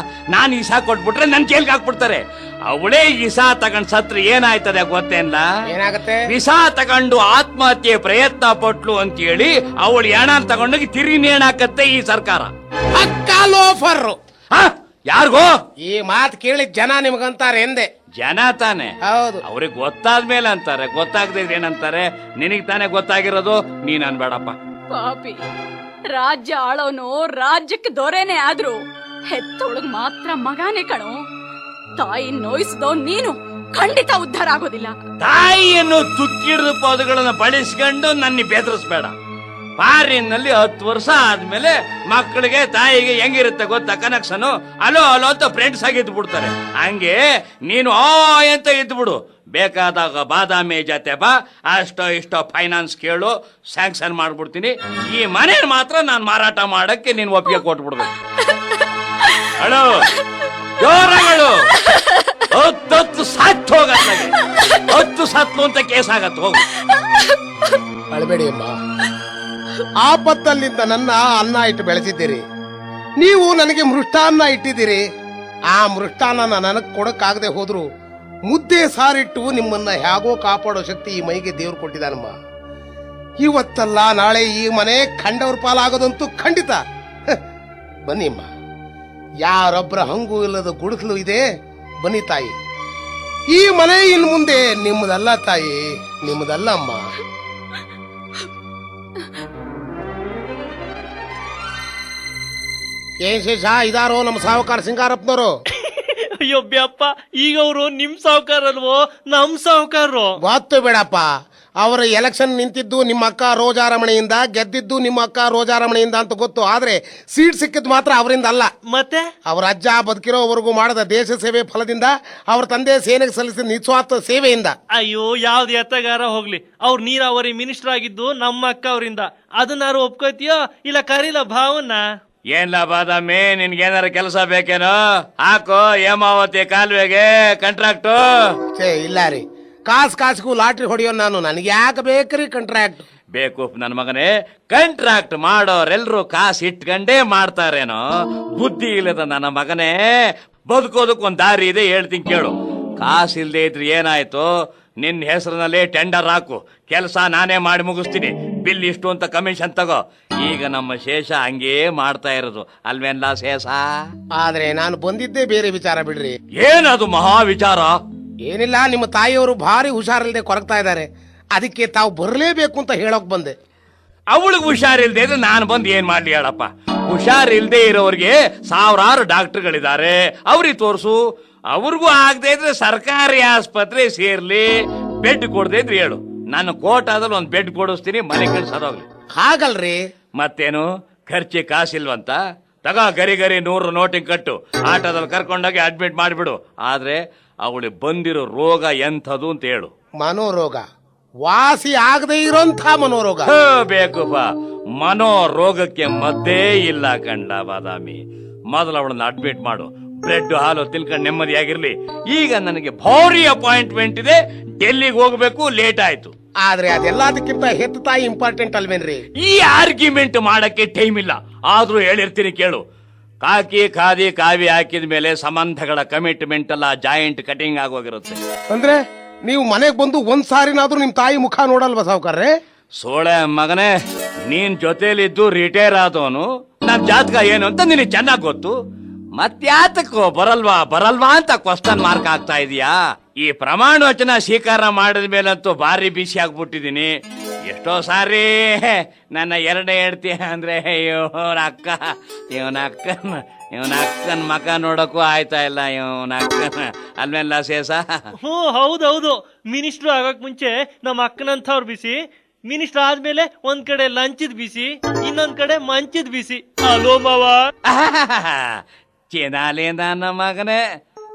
ನಾನ್ ಇಸ ಕೊಟ್ಬಿಟ್ರೆ ನನ್ ಜೈಲ್ಗೆ ಹಾಕ್ಬಿಡ್ತಾರೆ. ಅವಳೇ ಇಸ ತಗೊಂಡ್ ಸತ್ರೆ ಏನಾಯ್ತದೆ ಗೊತ್ತೇನ್ಲ? ಏನಾಗತ್ತೆ? ವಿಷ ತಗೊಂಡು ಆತ್ಮಹತ್ಯೆ ಪ್ರಯತ್ನ ಪಟ್ಲು ಅಂತ ಹೇಳಿ ಅವಳು ಹೆಣ ತಗೊಂಡೋಗಿ ತಿರಿ ನೇಣಾಕತ್ತೆ ಈ ಸರ್ಕಾರ. ಪಕ್ಕ ಲೋಫರ್. ಯಾರಿಗೋ ಈ ಮಾತು ಕೇಳಿ ಜನ ನಿಮ್ಗಂತಾರೆ ಎಂದೆ. ಜನ ತಾನೆ, ಹೌದು. ಅವ್ರಿಗೆ ಗೊತ್ತಾದ್ಮೇಲೆ ಅಂತಾರೆ. ಗೊತ್ತಾಗದೆ ಏನಂತಾರೆ? ನಿನಗ್ ತಾನೇ ಗೊತ್ತಾಗಿರೋದು. ನೀನ್ ಅನ್ಬೇಡಪ್ಪ. ಪಾಪಿ, ರಾಜ್ಯ ಆಳೋನು ರಾಜ್ಯಕ್ಕೆ ದೊರೆನೇ ಆದ್ರು ಹೆತ್ತೊಳಗ್ ಮಾತ್ರ ಮಗಾನೇ ಕಣೋ. ತಾಯಿ ನೋಯಿಸಿದೋ ನೀನು ಖಂಡಿತ ಉದ್ಧಾರ ಆಗೋದಿಲ್ಲ. ತಾಯಿಯನ್ನು ತುಕ್ಕಿಡಿದ ಪದಗಳನ್ನು ಬಳಸ್ಕೊಂಡು ನನ್ನ ಬೆದರಿಸ್ಬೇಡ. ಫಾರಿನ್ನಲ್ಲಿ 10 ವರ್ಷ ಆದ್ಮೇಲೆ ಮಕ್ಕಳಿಗೆ ತಾಯಿಗೆ ಹೆಂಗಿರುತ್ತೆ ಗೊತ್ತಾ ಕನೆಕ್ಷನ್? ಅಲೋ ಅಲೋ ಅಂತ ಫ್ರೆಂಡ್ಸ್ ಆಗಿ ಇದ್ದು ಬಿಡ್ತಾರೆ. ಹಂಗೆ ನೀನು ಅಂತ ಇದ್ದು ಬಿಡು. ಬೇಕಾದಾಗ ಬಾದಾಮಿ ಜೊತೆ ಬಾ, ಅಷ್ಟೋ ಇಷ್ಟೋ ಫೈನಾನ್ಸ್ ಕೇಳು, ಸ್ಯಾಂಕ್ಷನ್ ಮಾಡ್ಬಿಡ್ತೀನಿ. ಈ ಮನೆ ಮಾತ್ರ ನಾನು ಮಾರಾಟ ಮಾಡಕ್ಕೆ ನೀನು ಒಪ್ಪಿಗೆ ಕೊಟ್ಬಿಡ್ಬೇಕು. ಅಳು ಜೋರಗಳು 10 ಸತ್ತು ಹೋಗತ್ತೆ. 10 ಸತ್ಲು ಅಂತ ಕೇಸ್ ಆಗತ್ತೆ. ಹೋಗು. ಅಳಬೇಡಿ ಅಮ್ಮ. ಆಪತ್ತಲ್ಲಿಂದ ನನ್ನ ಅನ್ನ ಇಟ್ಟು ಬೆಳೆಸಿದ್ದೀರಿ. ನೀವು ನನಗೆ ಮೃಷ್ಟಾನ್ನ ಇಟ್ಟಿದ್ದೀರಿ. ಆ ಮೃಷ್ಟಾನ್ನ ನನಗೆ ಕೊಡಕ್ಕಾಗದೆ ಹೋದ್ರು ಮುದ್ದೆ ಸಾರಿಟ್ಟು ನಿಮ್ಮನ್ನ ಹೇಗೋ ಕಾಪಾಡೋ ಶಕ್ತಿ ಈ ಮೈಗೆ ದೇವ್ರು ಕೊಟ್ಟಿದ್ದಾನಮ್ಮ. ಇವತ್ತಲ್ಲ ನಾಳೆ ಈ ಮನೆ ಕಂಡವ್ರ ಪಾಲಾಗೋದಂತೂ ಖಂಡಿತ. ಬನ್ನಿ ಅಮ್ಮ, ಯಾರೊಬ್ಬರ ಹಂಗೂ ಇಲ್ಲದ ಗುಡಿಸಲು ಇದೆ. ಬನ್ನಿ ತಾಯಿ, ಈ ಮನೆ ಇನ್ನು ಮುಂದೆ ನಿಮ್ಮದಲ್ಲ ತಾಯಿ, ನಿಮ್ಮದಲ್ಲ ಅಮ್ಮ. ಏನ್ ಶೇಷ, ಇದಾರೋ ನಮ್ಮ ಸಾಹುಕಾರ ಸಿಂಗಾರಪ್ಪನವರು? ಅಯ್ಯೋ ಬ್ಯಪ್ಪ, ಈಗ ಅವರು ನಿಮ್ ಸಾವುಕಾರ ಅಲ್ವೋ, ನಮ್ ಸಾವುಕಾರರು. ಗೊತ್ತು ಬೇಡಪ್ಪ. ಅವರ ಎಲೆಕ್ಷನ್ ನಿಂತಿದ್ದು ನಿಮ್ಮ ಅಕ್ಕ ರೋಜಾರಮಣೆಯಿಂದ, ಗೆದ್ದಿದ್ದು ನಿಮ್ಮ ಅಕ್ಕ ರೋಜಾರಮಣೆಯಿಂದ ಅಂತ ಗೊತ್ತು. ಆದ್ರೆ ಸೀಟ್ ಸಿಕ್ಕಿದ್ ಮಾತ್ರ ಅವರಿಂದ ಅಲ್ಲ. ಮತ್ತೆ ಅವರ ಅಜ್ಜ ಬದುಕಿರೋವರೆಗೂ ಮಾಡಿದ ದೇಶ ಸೇವೆ ಫಲದಿಂದ, ಅವ್ರ ತಂದೆ ಸೇನೆಗೆ ಸಲ್ಲಿಸಿದ ನಿಸ್ವಾರ್ಥ ಸೇವೆಯಿಂದ. ಅಯ್ಯೋ, ಯಾವ್ದು ಎತ್ತಗಾರ ಹೋಗ್ಲಿ, ಅವ್ರು ನೀರಾವರಿ ಮಿನಿಸ್ಟರ್ ಆಗಿದ್ದು ನಮ್ಮ ಅಕ್ಕ ಅವರಿಂದ. ಅದನ್ನಾರು ಒಪ್ಕೋತೀಯೋ ಇಲ್ಲ ಕರೀಲ ಭಾವನ್ನ? ಏನ್ಲ ಬಾದಾಮಿ, ನಿನ್ಗೇನಾರ ಕೆಲಸ ಬೇಕೇನೋ? ಹಾಕೋ ಹೇಮಾವತಿ ಕಾಲುವೆಗೆ ಕಾಂಟ್ರಾಕ್ಟು. ಇಲ್ಲ ರೀ, ಕಾಸಿಗೂ ಲಾಟ್ರಿ ಹೊಡೆಯೋ ನಾನು. ನನಗೆ ಯಾಕೆ ಬೇಕ್ರಿ ಕಾಂಟ್ರಾಕ್ಟ್? ಬೇಕು ನನ್ನ ಮಗನೇ. ಕಾಂಟ್ರಾಕ್ಟ್ ಮಾಡೋರೆಲ್ರು ಕಾಸು ಇಟ್ಕೊಂಡೇ ಮಾಡ್ತಾರೇನೋ? ಬುದ್ಧಿ ಇಲ್ಲದ ನನ್ನ ಮಗನೇ. ಬದುಕೋದಕ್ಕೊಂದ್ ದಾರಿ ಇದೆ, ಹೇಳ್ತೀನಿ ಕೇಳು. ಕಾಸು ಇಲ್ದೇ ಇದ್ರೆ ಏನಾಯ್ತು? ನಿನ್ನ ಹೆಸರಿನಲ್ಲೇ ಟೆಂಡರ್ ಹಾಕು, ಕೆಲಸ ನಾನೇ ಮಾಡಿ ಮುಗಿಸ್ತೀನಿ, ಬಿಲ್ ಇಷ್ಟು ಅಂತ ಕಮಿಷನ್ ತಗೋ. ಈಗ ನಮ್ಮ ಶೇಷ ಹಂಗೇ ಮಾಡ್ತಾ ಇರೋದು ಅಲ್ವೇನ್ಲ ಶೇಷ? ಆದ್ರೆ ನಾನು ಬಂದಿದ್ದೇ ಬೇರೆ ವಿಚಾರ ಬಿಡ್ರಿ. ಏನದು ಮಹಾ ವಿಚಾರ? ಏನಿಲ್ಲ, ನಿಮ್ಮ ತಾಯಿಯವರು ಭಾರಿ ಹುಷಾರಿಲ್ಲದೆ ಕೊರಗ್ತಾ ಇದ್ದಾರೆ. ಅದಕ್ಕೆ ತಾವು ಬರಲೇಬೇಕು ಅಂತ ಹೇಳೋಕ್ ಬಂದೆ. ಅವಳಿಗೆ ಹುಷಾರಿಲ್ದೇ ಇದ್ರೆ ನಾನು ಬಂದು ಏನ್ ಮಾಡ್ಲಿ ಹೇಳಪ್ಪ? ಹುಷಾರಿಲ್ದೇ ಇರೋರಿಗೆ ಸಾವಿರಾರು ಡಾಕ್ಟರ್ಗಳಿದ್ದಾರೆ, ಅವ್ರಿಗೆ ತೋರ್ಸು. ಅವ್ರಿಗೂ ಆಗದೆ ಇದ್ರೆ ಸರ್ಕಾರಿ ಆಸ್ಪತ್ರೆ ಸೇರ್ಲಿ. ಬೆಡ್ ಕೊಡದೆ ಇದ್ರೆ ಹೇಳು, ನಾನು ಕೋಟಾದಲ್ಲಿ ಒಂದು ಬೆಡ್ ಕೊಡಿಸ್ತೀನಿ, ಮನೆ ಸರೋಗ್ಲಿ. ಹಾಗಲ್ರಿ. ಮತ್ತೇನು, ಖರ್ಚಿ ಕಾಸಿಲ್ವಂತ? ತಗೋ ಗರಿ 100 ನೋಟಿಂಗ್ ಕಟ್ಟು, ಆಟೋದಲ್ಲಿ ಕರ್ಕೊಂಡೋಗಿ ಅಡ್ಮಿಟ್ ಮಾಡಿಬಿಡು. ಆದ್ರೆ ಅವಳಿಗೆ ಬಂದಿರೋ ರೋಗ ಎಂಥದು ಅಂತ ಹೇಳು. ಮನೋರೋಗ. ವಾಸಿ ಆಗದೆ ಇರೋಂಥ ಮನೋರೋಗ. ಬೇಕುಪ್ಪ. ಮನೋರೋಗಕ್ಕೆ ಮದ್ದೇ ಇಲ್ಲ ಕಂಡ ಬಾದಾಮಿ. ಮೊದಲು ಅವಳನ್ನ ಅಡ್ಮಿಟ್ ಮಾಡು, ಬ್ರೆಡ್ ಹಾಲು ತಿನ್ಕೊಂಡು ನೆಮ್ಮದಿಯಾಗಿರ್ಲಿ. ಈಗ ನನಗೆ ಭಾರಿ ಅಪಾಯಿಂಟ್ಮೆಂಟ್ ಇದೆ, ಡೆಲ್ಲಿಗೆ ಹೋಗ್ಬೇಕು, ಲೇಟ್ ಆಯ್ತು. ಆದ್ರೆ ಅದೆಲ್ಲದಕ್ಕಿಂತ ಹೆತ್ತ ತಾಯಿ ಇಂಪಾರ್ಟೆಂಟ್ ಅಲ್ವೇನ್ರಿ? ಈ ಆರ್ಗ್ಯುಮೆಂಟ್ ಮಾಡಕ್ಕೆ ಟೈಮ್ ಇಲ್ಲ. ಆದ್ರೂ ಹೇಳಿರ್ತೀನಿ ಕೇಳು. ಕಾಕಿ ಖಾದಿ ಕಾವಿ ಹಾಕಿದ ಮೇಲೆ ಸಂಬಂಧಗಳ ಕಮಿಟ್ಮೆಂಟ್ ಎಲ್ಲ ಜಾಯಿಂಟ್ ಕಟಿಂಗ್ ಆಗೋಗಿರುತ್ತೆ. ಅಂದ್ರೆ ನೀವು ಮನೆಗೆ ಬಂದು ಒಂದ್ ಸಾರಿನಾದ್ರೂ ನಿಮ್ ತಾಯಿ ಮುಖ ನೋಡಲ್ವಾ ಸಾವುಕಾರ್ರೆ? ಸೋಳೆ ಮಗನೇ, ನೀನ್ ಜೊತೆಲಿದ್ದು ರಿಟೈರ್ ಆದವನು. ನನ್ ಜಾತಕ ಏನು ಅಂತ ನಿನಗೆ ಚೆನ್ನಾಗ್ ಗೊತ್ತು. ಮತ್ಯಾತಕ್ಕೋ ಬರಲ್ವಾ ಅಂತ ಕ್ವಶನ್ ಮಾರ್ಕ್ ಆಗ್ತಾ ಇದೀಯಾ? ಈ ಪ್ರಮಾಣ ವಚನ ಸ್ವೀಕಾರ ಮಾಡಿದ ಮೇಲಂತೂ ಭಾರಿ ಬಿಸಿ ಆಗ್ಬಿಟ್ಟಿದೀನಿ. ಎಷ್ಟೋ ಸಾರಿ ನನ್ನ ಎರಡನೇ ಹೆಂಡ್ತಿ ಅಂದ್ರೆ ಇವನ ಅಕ್ಕನ ಮಕ ನೋಡಕ್ಕೂ ಆಯ್ತಾ ಇಲ್ಲ. ಇವನ ಅಕ್ಕನ ಅಲ್ಮೇಲೆ ಸೇಸ. ಹ್ಞೂ ಹೌದೌದು, ಮಿನಿಸ್ಟ್ರು ಆಗಕ್ ಮುಂಚೆ ನಮ್ಮ ಅಕ್ಕನಂಥವ್ರು ಬಿಸಿ, ಮಿನಿಸ್ಟರ್ ಆದ್ಮೇಲೆ ಒಂದ್ ಕಡೆ ಲಂಚದ್ ಬಿಸಿ, ಇನ್ನೊಂದ್ ಕಡೆ ಮಂಚದ್ ಬಿಸಿ. ಅಲೋ ಮಾವ. ಚಿನಾಲಿ ನನ್ನ ಮಗನೇ.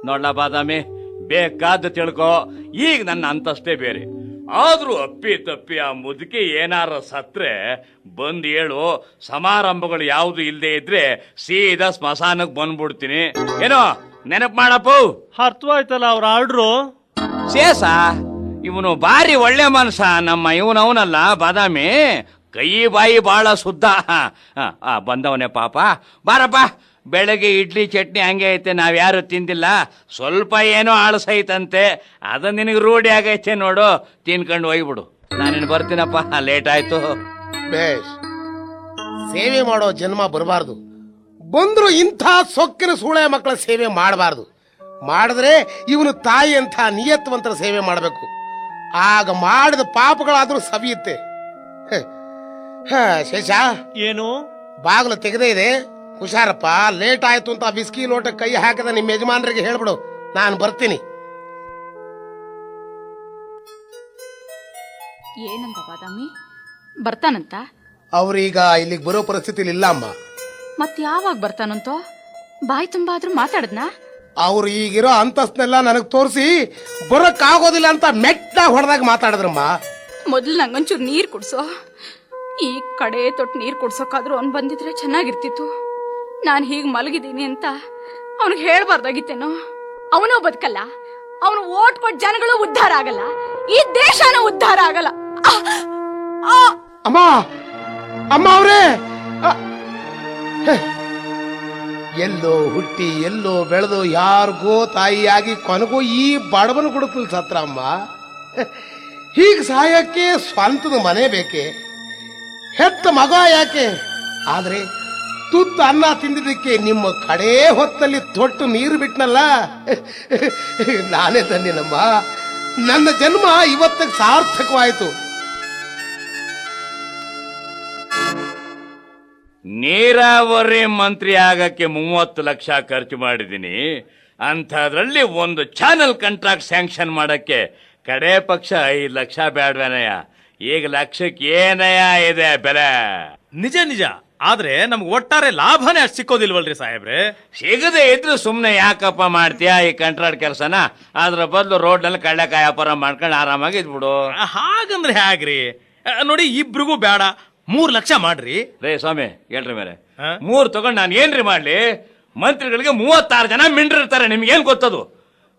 ನೋಡ್ಲ ಬಾದಾಮಿ, ಬೇಕಾದ ತಿಳ್ಕೊ, ಈಗ ನನ್ನ ಅಂತಸ್ತೇ ಬೇರೆ. ಆದ್ರೂ ಅಪ್ಪಿ ತಪ್ಪಿ ಆ ಮುದುಕಿ ಏನಾರ ಸತ್ರೆ ಬಂದ್ ಹೇಳು. ಸಮಾರಂಭಗಳು ಯಾವ್ದು ಇಲ್ದೇ ಇದ್ರೆ ಸೀದಾ ಸ್ಮಶಾನಕ್ ಬಂದ್ಬಿಡ್ತೀನಿ. ಏನೋ ನೆನಪು ಮಾಡಪ್ಪ. ಅರ್ಥವಾಯ್ತಲ್ಲ ಅವ್ರ ಆರ್ಡ್ರು. ಶೇಷ ಇವನು ಭಾರಿ ಒಳ್ಳೆ ಮನಸ. ನಮ್ಮ ಇವನವನಲ್ಲ ಬಾದಾಮಿ, ಕೈ ಬಾಯಿ ಬಹಳ ಶುದ್ಧ. ಬಂದವನೇ ಪಾಪ. ಬಾರಪ್ಪ, ಬೆಳಗ್ಗೆ ಇಡ್ಲಿ ಚಟ್ನಿ ಹಂಗೆ ಐತೆ, ನಾವ್ಯಾರು ತಿಂದಿಲ್ಲ. ಸ್ವಲ್ಪ ಏನೋ ಆಳಸೈತಂತೆ, ಅದು ನಿನಗೆ ರೂಢಿ ಆಗೈತೆ ನೋಡು. ತಿನ್ಕೊಂಡು ಹೋಗ್ಬಿಡು. ನಾನಿನ್ ಬರ್ತೀನಪ್ಪ, ಲೇಟ್ ಆಯ್ತು. ಬೇಷ್. ಸೇವೆ ಮಾಡೋ ಜನ್ಮ ಬರಬಾರ್ದು. ಬಂದ್ರು ಇಂಥ ಸೊಕ್ಕಿನ ಸೂಳೆ ಮಕ್ಕಳ ಸೇವೆ ಮಾಡಬಾರ್ದು. ಮಾಡಿದ್ರೆ ಇವನು ತಾಯಿ ಅಂತ ನಿಯತ್ವಂತರ ಸೇವೆ ಮಾಡಬೇಕು. ಆಗ ಮಾಡಿದ ಪಾಪಗಳಾದ್ರೂ ಸವಿಯುತ್ತೆ. ಶೇಷ, ಏನು? ಬಾಗಿಲು ತೆಗೆದೇ ಇದೆ, ಹುಷಾರಪ್ಪ. ಲೇಟ್ ಆಯ್ತು ಅಂತ ಬಿಸ್ಕಿ ಲೋಟ ಕೈ ಹಾಕದ ನಿಮ್ಮ ಯಜಮಾನರಿಗೆ ಹೇಳ್ಬಿಡು, ನಾನು ಬರ್ತೀನಿ. ಏನಂತ ಬಾದಾಮಿ? ಬರ್ತಾನಂತ? ಅವ್ರೀಗ ಇಲ್ಲಿಗೆ ಬರೋ ಪರಿಸ್ಥಿತಿಲಿ ಇಲ್ಲ ಅಮ್ಮ. ಮತ್ ಯಾವಾಗ ಬರ್ತಾನಂತೋ? ಬಾಯಿ ತುಂಬಾ ಆದ್ರೂ ಮಾತಾಡದ್ನಾ? ಅವ್ರು ಈಗಿರೋ ಅಂತಸ್ನೆಲ್ಲ ನನಗ್ ತೋರಿಸಿ ಬರಕ್ಕಾಗೋದಿಲ್ಲ ಅಂತ ಮೆಟ್ಟ ಹೊಡೆದಾಗ ಮಾತಾಡಿದ್ರಮ್ಮ. ಮೊದ್ಲು ನಂಗೊಂಚೂರು ನೀರ್ ಕುಡ್ಸೋ. ಈ ಕಡೆ ತೊಟ್ಟು ನೀರ್ ಕುಡ್ಸೋಕಾದ್ರೂ ಅವ್ನು ಬಂದಿದ್ರೆ ಚೆನ್ನಾಗಿರ್ತಿತ್ತು. ನಾನು ಹೀಗೆ ಮಲಗಿದ್ದೀನಿ ಅಂತ ಅವ್ನಿಗೆ ಹೇಳ್ಬಾರ್ದಾಗಿತ್ತೇನೋ. ಅವನೂ ಬದುಕಲ್ಲ, ಅವನು ಓಟ್ ಕೊಟ್ಟ ಜನಗಳು ಉದ್ಧಾರ ಆಗಲ್ಲ, ಈ ದೇಶನೂ ಉದ್ಧಾರ ಆಗಲ್ಲ. ಅಮ್ಮ, ಅಮ್ಮ ಅವ್ರೇ, ಎಲ್ಲೋ ಹುಟ್ಟಿ ಎಲ್ಲೋ ಬೆಳೆದು ಯಾರಿಗೋ ತಾಯಿಯಾಗಿ ಕೊನೆಗೂ ಈ ಬಡವನ ಗುಡುಕಲ್ ಸತ್ರ ಅಮ್ಮ. ಹೀಗೆ ಸಾಯಕ್ಕೆ ಸ್ವಂತದ ಮನೆ ಬೇಕೆ, ಹೆತ್ತ ಮಗ ಯಾಕೆ? ಆದ್ರೆ ತುತ್ತು ಅನ್ನ ತಿಂದಿದ್ದಕ್ಕೆ ನಿಮ್ಮ ಕಡೆ ಹೊತ್ತಲ್ಲಿ ತೊಟ್ಟು ನೀರು ಬಿಟ್ನಲ್ಲ, ನಾನೇ ಧನ್ಯನಮ್ಮ. ನನ್ನ ಜನ್ಮ ಇವತ್ತಿಗೆ ಸಾರ್ಥಕವಾಯಿತು. ನೀರಾವರಿ ಮಂತ್ರಿ ಆಗಕ್ಕೆ 30 ಲಕ್ಷ ಖರ್ಚು ಮಾಡಿದ್ದೀನಿ. ಅಂಥದ್ರಲ್ಲಿ ಒಂದು ಚಾನಲ್ ಕಾಂಟ್ರಾಕ್ಟ್ ಸ್ಯಾಂಕ್ಷನ್ ಮಾಡಕ್ಕೆ ಕಡೆ ಪಕ್ಷ 5 ಲಕ್ಷ ಬೇಡವೇನಯ್ಯ? ಈಗ ಲಕ್ಷಕ್ಕೆ ಏನಯ್ಯ ಇದೆ ಬೆಲೆ? ನಿಜ ನಿಜ. ಆದ್ರೆ ನಮ್ಗೆ ಒಟ್ಟಾರೆ ಲಾಭನೇ ಅಷ್ಟು ಸಿಕ್ಕೋದಿಲ್ವಲ್ರಿ ಸಾಹೇಬ್ರೆ? ಸಿಗದೆ ಇದ್ರು ಸುಮ್ನೆ ಯಾಕಪ್ಪ ಮಾಡ್ತೀಯಾ ಈ ಕಾಂಟ್ರಾಕ್ಟ್ ಕೆಲಸನ? ಅದ್ರ ಬದಲು ರೋಡ್ ನಲ್ಲಿ ಕಳ್ಳೆಕಾಯಿ ವ್ಯಾಪಾರ ಮಾಡ್ಕೊಂಡು ಆರಾಮಾಗಿ ಇದ್ಬಿಡು. ಹಾಗಂದ್ರೆ ಹೇಗ್ರಿ? ನೋಡಿ, ಇಬ್ರಿಗೂ ಬೇಡ, 3 ಲಕ್ಷ ಮಾಡ್ರಿ. ರೇ ಸ್ವಾಮಿ, ಹೇಳ್ರಿ ಮೇಲೆ 3 ತಗೊಂಡ್ ನಾನು ಏನ್ರಿ ಮಾಡ್ಲಿ? ಮಂತ್ರಿಗಳಿಗೆ 36 ಜನ ಮಿಂಡ್ರಿರ್ತಾರೆ, ನಿಮ್ಗೇನ್ ಗೊತ್ತದು?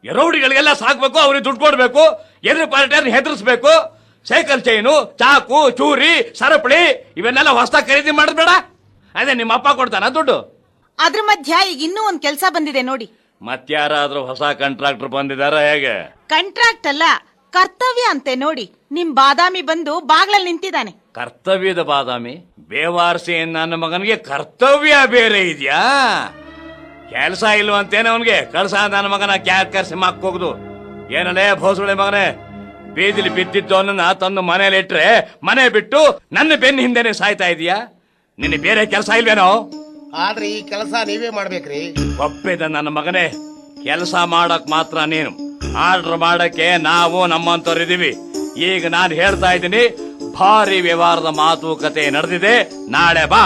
ರೌಡಿಗಳಿಗೆಲ್ಲ ಸಾಕ್ಬೇಕು, ಅವ್ರಿಗೆ ದುಡ್ಡು ಕೊಡ್ಬೇಕು, ಎದುರು ಪಾರ್ಟಿಯವ್ರನ್ನ ಹೆದರ್ಸ್ಬೇಕು. ಸೈಕಲ್ ಚೈನು, ಚಾಕು, ಚೂರಿ, ಸರಪಳಿ ಇವನ್ನೆಲ್ಲ ಹೊಸದಾಗಿ ಖರೀದಿ ಮಾಡಿದ್ಬೇಡ. ಅದೇ ನಿಮ್ಮ ಅಪ್ಪ ಕೊಡ್ತಾನ ದುಡ್ಡು? ಅದ್ರ ಮಧ್ಯ ಈಗ ಇನ್ನೂ ಒಂದ್ ಕೆಲ್ಸ ಬಂದಿದೆ ನೋಡಿ. ಮತ್ಯಾರಾದ್ರೂ ಹೊಸ ಕಾಂಟ್ರಾಕ್ಟರ್ ಬಂದಿದಾರ ಹೇಗೆ? ಕಾಂಟ್ರಾಕ್ಟ್ ಅಲ್ಲ, ಕರ್ತವ್ಯ ಅಂತೆ ನೋಡಿ. ನಿಮ್ ಬಾದಾಮಿ ಬಂದು ಬಾಗ್ಲಲ್ಲಿ ನಿಂತಿದ್ದಾನೆ. ಕರ್ತವ್ಯದ ಬಾದಾಮಿ? ಬೇವಾರ್ಸಿ ನನ್ನ ಮಗನಿಗೆ ಕರ್ತವ್ಯ ಬೇರೆ ಇದೆಯಾ? ಕೆಲಸ ಇಲ್ವಂತೇನೆ ಅವನಿಗೆ? ಕಳ್ಸ ನನ್ನ ಮಗನ ಕ್ಯಾತ್ ಕರ್ಸಿ ಮಕ್ಕೋಗ್ದು. ಏನಲ್ಲೇ ಭೋಸುಳೆ ಮಗನೇ, ಬೀದಿಲಿ ಬಿದ್ದಿದ್ದು ಅವನನ್ನ ತಂದು ಮನೇಲಿ ಇಟ್ರೆ ಮನೆ ಬಿಟ್ಟು ನನ್ನ ಬೆನ್ನ ಹಿಂದೆನೆ ಸಾಯ್ತಾ ಇದೀಯಾ? ನಿನ್ನ ಬೇರೆ ಕೆಲಸ ಇಲ್ವೇನೋ? ಆದ್ರೆ ಈ ಕೆಲಸ ನೀವೇ ಮಾಡ್ಬೇಕ್ರಿ. ಒಪ್ಪಿದ ನನ್ನ ಮಗನೇ, ಕೆಲಸ ಮಾಡಕ್ ಮಾತ್ರ ನೀನು, ಆರ್ಡರ್ ಮಾಡಕ್ಕೆ ನಾವು ನಮ್ಮಂತವ್ರಿದೀವಿ. ಈಗ ನಾನು ಹೇಳ್ತಾ ಇದ್ದೀನಿ, ಭಾರಿ ವ್ಯವಹಾರದ ಮಾತುಕತೆ ನಡೆದಿದೆ. ನಾಳೆ ಬಾ,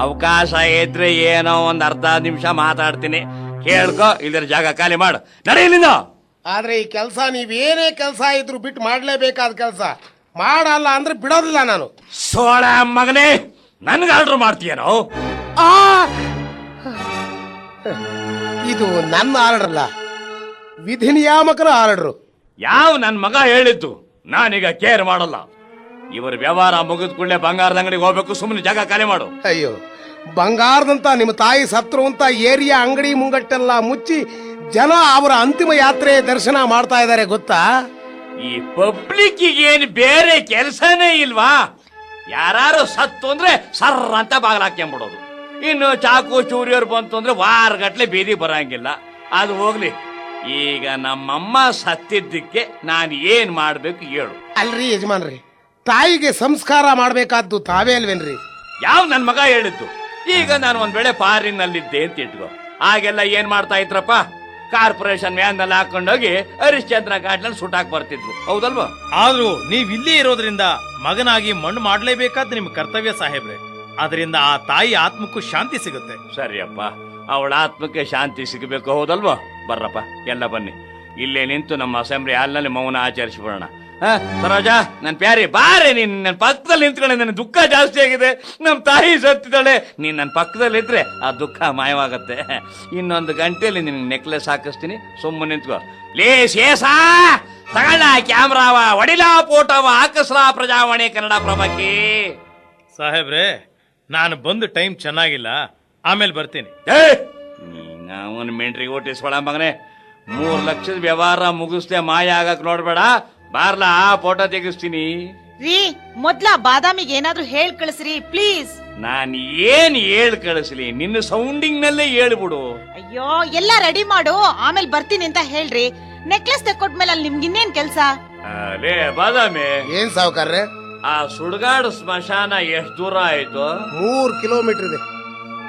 ಅವಕಾಶ ಇದ್ರೆ ಏನೋ ಒಂದ್ ಅರ್ಧ ನಿಮಿಷ ಮಾತಾಡ್ತೀನಿ, ಕೇಳ್ಕೊ. ಇದ್ರ ಜಾಗ ಖಾಲಿ ಮಾಡು, ನಡೆಯಲಿಲ್ಲ. ಆದ್ರೆ ಈ ಕೆಲಸ ನೀವೇನೇ ಕೆಲಸ ಇದ್ರು ಬಿಟ್ಟು ಮಾಡ್ಲೇಬೇಕಾದ ಕೆಲಸ. ಮಾಡಲ್ಲ ಅಂದ್ರೆ ಬಿಡೋದಿಲ್ಲ ನಾನು. ಸೋಳ ಮಗನೇ, ನನ್ಗೆ ಆರ್ಡರ್ ಮಾಡ್ತೀಯನೋ? ಇದು ನನ್ನ ಆರ್ಡರ್ ಅಲ್ಲ, ವಿಧಿ ನಿಯಾಮಕರ ಆರ್ಡರ್. ಯಾವ ನನ್ ಮಗ ಹೇಳಿದ್ದು? ನಾನೀಗ ಕೇರ್ ಮಾಡಲ್ಲ. ಇವರು ವ್ಯವಹಾರ ಮುಗಿದ ಕೂಡಲೇ ಬಂಗಾರದ ಅಂಗಡಿಗೆ ಹೋಗ್ಬೇಕು. ಸುಮ್ಮನೆ ಜಾಗ ಖಾಲಿ ಮಾಡು. ಅಯ್ಯೋ, ಬಂಗಾರದಂತ ನಿಮ್ಮ ತಾಯಿ ಸತ್ರು ಅಂತ ಏರಿಯಾ ಅಂಗಡಿ ಮುಂಗಟ್ಟೆಲ್ಲ ಮುಚ್ಚಿ ಜನ ಅವರ ಅಂತಿಮ ಯಾತ್ರೆ ದರ್ಶನ ಮಾಡ್ತಾ ಇದ್ದಾರೆ ಗೊತ್ತಾ? ಈ ಪಬ್ಲಿಕ್ ಏನು ಬೇರೆ ಕೆಲಸನೇ ಇಲ್ವಾ? ಯಾರು ಸತ್ತು ಅಂದ್ರೆ ಸರ್ರ ಅಂತ ಬಾಗಿಲು ಹಾಕ್ಕೊಂಡ್ಬಿಡೋದು, ಇನ್ನು ಚಾಕು ಚೂರಿಯವ್ರು ಬಂತು ಅಂದ್ರೆ ವಾರಗಟ್ಲೆ ಬೀದಿ ಬರಂಗಿಲ್ಲ. ಅದು ಹೋಗ್ಲಿ, ಈಗ ನಮ್ಮಮ್ಮ ಸತ್ತಿದ್ದಕ್ಕೆ ನಾನು ಏನ್ ಮಾಡ್ಬೇಕು ಹೇಳು. ಅಲ್ರಿ ಯಜಮಾನ್ರಿ, ತಾಯಿಗೆ ಸಂಸ್ಕಾರ ಮಾಡ್ಬೇಕಾದ್ದು ತಾವೇ ಅಲ್ವೇನ್ರಿ? ಯಾವ ನನ್ ಮಗ ಹೇಳಿದ್ದು? ಈಗ ನಾನು ಒಂದ್ ವೇಳೆ ಫಾರಿನ್ನಲ್ಲಿದ್ದೆ ಅಂತ ಇಟ್ಕೋ, ಆಗೆಲ್ಲ ಏನ್ ಮಾಡ್ತಾ ಇದ್ರಪ್ಪ, ಕಾರ್ಪೊರೇಷನ್ ವ್ಯಾನ್ ನಲ್ಲಿ ಹಾಕೊಂಡೋಗಿ ಹರಿಶ್ಚಂದ್ರ ಘಾಟ್ನಲ್ಲಿ ಸುಟ್ಟಾಕ್ ಬರ್ತಿದ್ರು, ಹೌದಲ್ವಾ? ಆದ್ರೂ ನೀವ್ ಇಲ್ಲಿ ಇರೋದ್ರಿಂದ ಮಗನಾಗಿ ಮಣ್ಣು ಮಾಡ್ಲೇಬೇಕಾದ್ ನಿಮ್ ಕರ್ತವ್ಯ ಸಾಹೇಬ್ರೆ. ಅದರಿಂದ ಆ ತಾಯಿ ಆತ್ಮಕ್ಕೂ ಶಾಂತಿ ಸಿಗುತ್ತೆ. ಸರಿಯಪ್ಪ, ಅವಳ ಆತ್ಮಕ್ಕೆ ಶಾಂತಿ ಸಿಗಬೇಕು, ಹೌದಲ್ವಾ? ಬರ್ರಪ್ಪ ಎಲ್ಲ ಬನ್ನಿ, ಇಲ್ಲೇ ನಿಂತು ನಮ್ಮ ಅಸೆಂಬ್ಲಿ ಹಾಲ್ನಲ್ಲಿ ಮೌನ ಆಚರಿಸಿಬಿಡೋಣ. ಸರೋಜಾ, ನನ್ ಪ್ಯಾರಿ ಬಾರೆ, ನೀನ್ ನನ್ನ ಪಕ್ಕದಲ್ಲಿ ನಿಂತ್ಕೊಂಡೆ, ನನ್ನ ದುಃಖ ಜಾಸ್ತಿ ಆಗಿದೆ. ನಮ್ ತಾಯಿ ಸತ್ತಿದ್ದಾಳೆ, ನೀನ್ ನನ್ನ ಪಕ್ಕದಲ್ಲಿ ಇದ್ರೆ ಆ ದುಃಖ ಮಾಯವಾಗತ್ತೆ. ಇನ್ನೊಂದು ಗಂಟೆಯಲ್ಲಿ ನಿನ್ ನೆಕ್ಲೆಸ್ ಹಾಕಿಸ್ತೀನಿ, ಸುಮ್ಮನೆ ನಿಂತ್ಕೋ. ಲೇ ಶೇಷಾ, ತಗೊಳ್ಳ ಕ್ಯಾಮ್ರಾವ, ಒಡಿಲಾ ಫೋಟೋವ, ಹಾಕಿಸ್ಲಾ ಪ್ರಜಾವಾಣಿ ಕನ್ನಡ ಪ್ರಭಕ್ಕೆ. ಸಾಹೇಬ್ರೆ, ನಾನು ಬಂದು ಟೈಮ್ ಚೆನ್ನಾಗಿಲ್ಲ, ಆಮೇಲೆ ಬರ್ತೀನಿ. ಅವನ್ ಮೆಂಟ್ರಿಗೆ ಓಟಿಸ್ಬೇಡ ಮಗನೆ. 3 ಲಕ್ಷದ ವ್ಯವಹಾರ ಮುಗಿಸ್ದೆ ಮಾಯ ಆಗಕ್ ನೋಡ್ಬೇಡ. ಬಾರ್ಲಾ, ಫೋಟೋ ತೆಗಿಸ್ತೀನಿ. ರೀ, ಮೊದ್ಲ ಬಾದಾಮಿಗೆ ಏನಾದ್ರೂ ಹೇಳ್ ಕಳಿಸ್ರಿ ಪ್ಲೀಸ್. ನಾನ್ ಏನ್ ಹೇಳ್ ಕಳಿಸ್ಲಿ, ನಿನ್ನ ಸೌಂಡಿಂಗ್ ನಲ್ಲೇ ಹೇಳ್ಬಿಡು. ಅಯ್ಯೋ, ಎಲ್ಲ ರೆಡಿ ಮಾಡು, ಆಮೇಲೆ ಬರ್ತೀನಿ ಅಂತ ಹೇಳ್ರಿ. ನೆಕ್ಲೆಸ್ ತೆಕ್ಕೊಟ್ಮೇಲೆ ಅಲ್ಲಿ ನಿಮ್ಗೆ ಇನ್ನೇನ್ ಕೆಲ್ಸ? ಲೇ ಬಾದಾಮಿ, ಏನ್ ಸಾವುಕಾರ್ರೆ? ಆ ಸುಡ್ಗಾಡು ಸ್ಮಶಾನ ಎಷ್ಟ್ ದೂರ ಆಯ್ತು? 3 ಕಿಲೋಮೀಟರ್ ಇದೆ.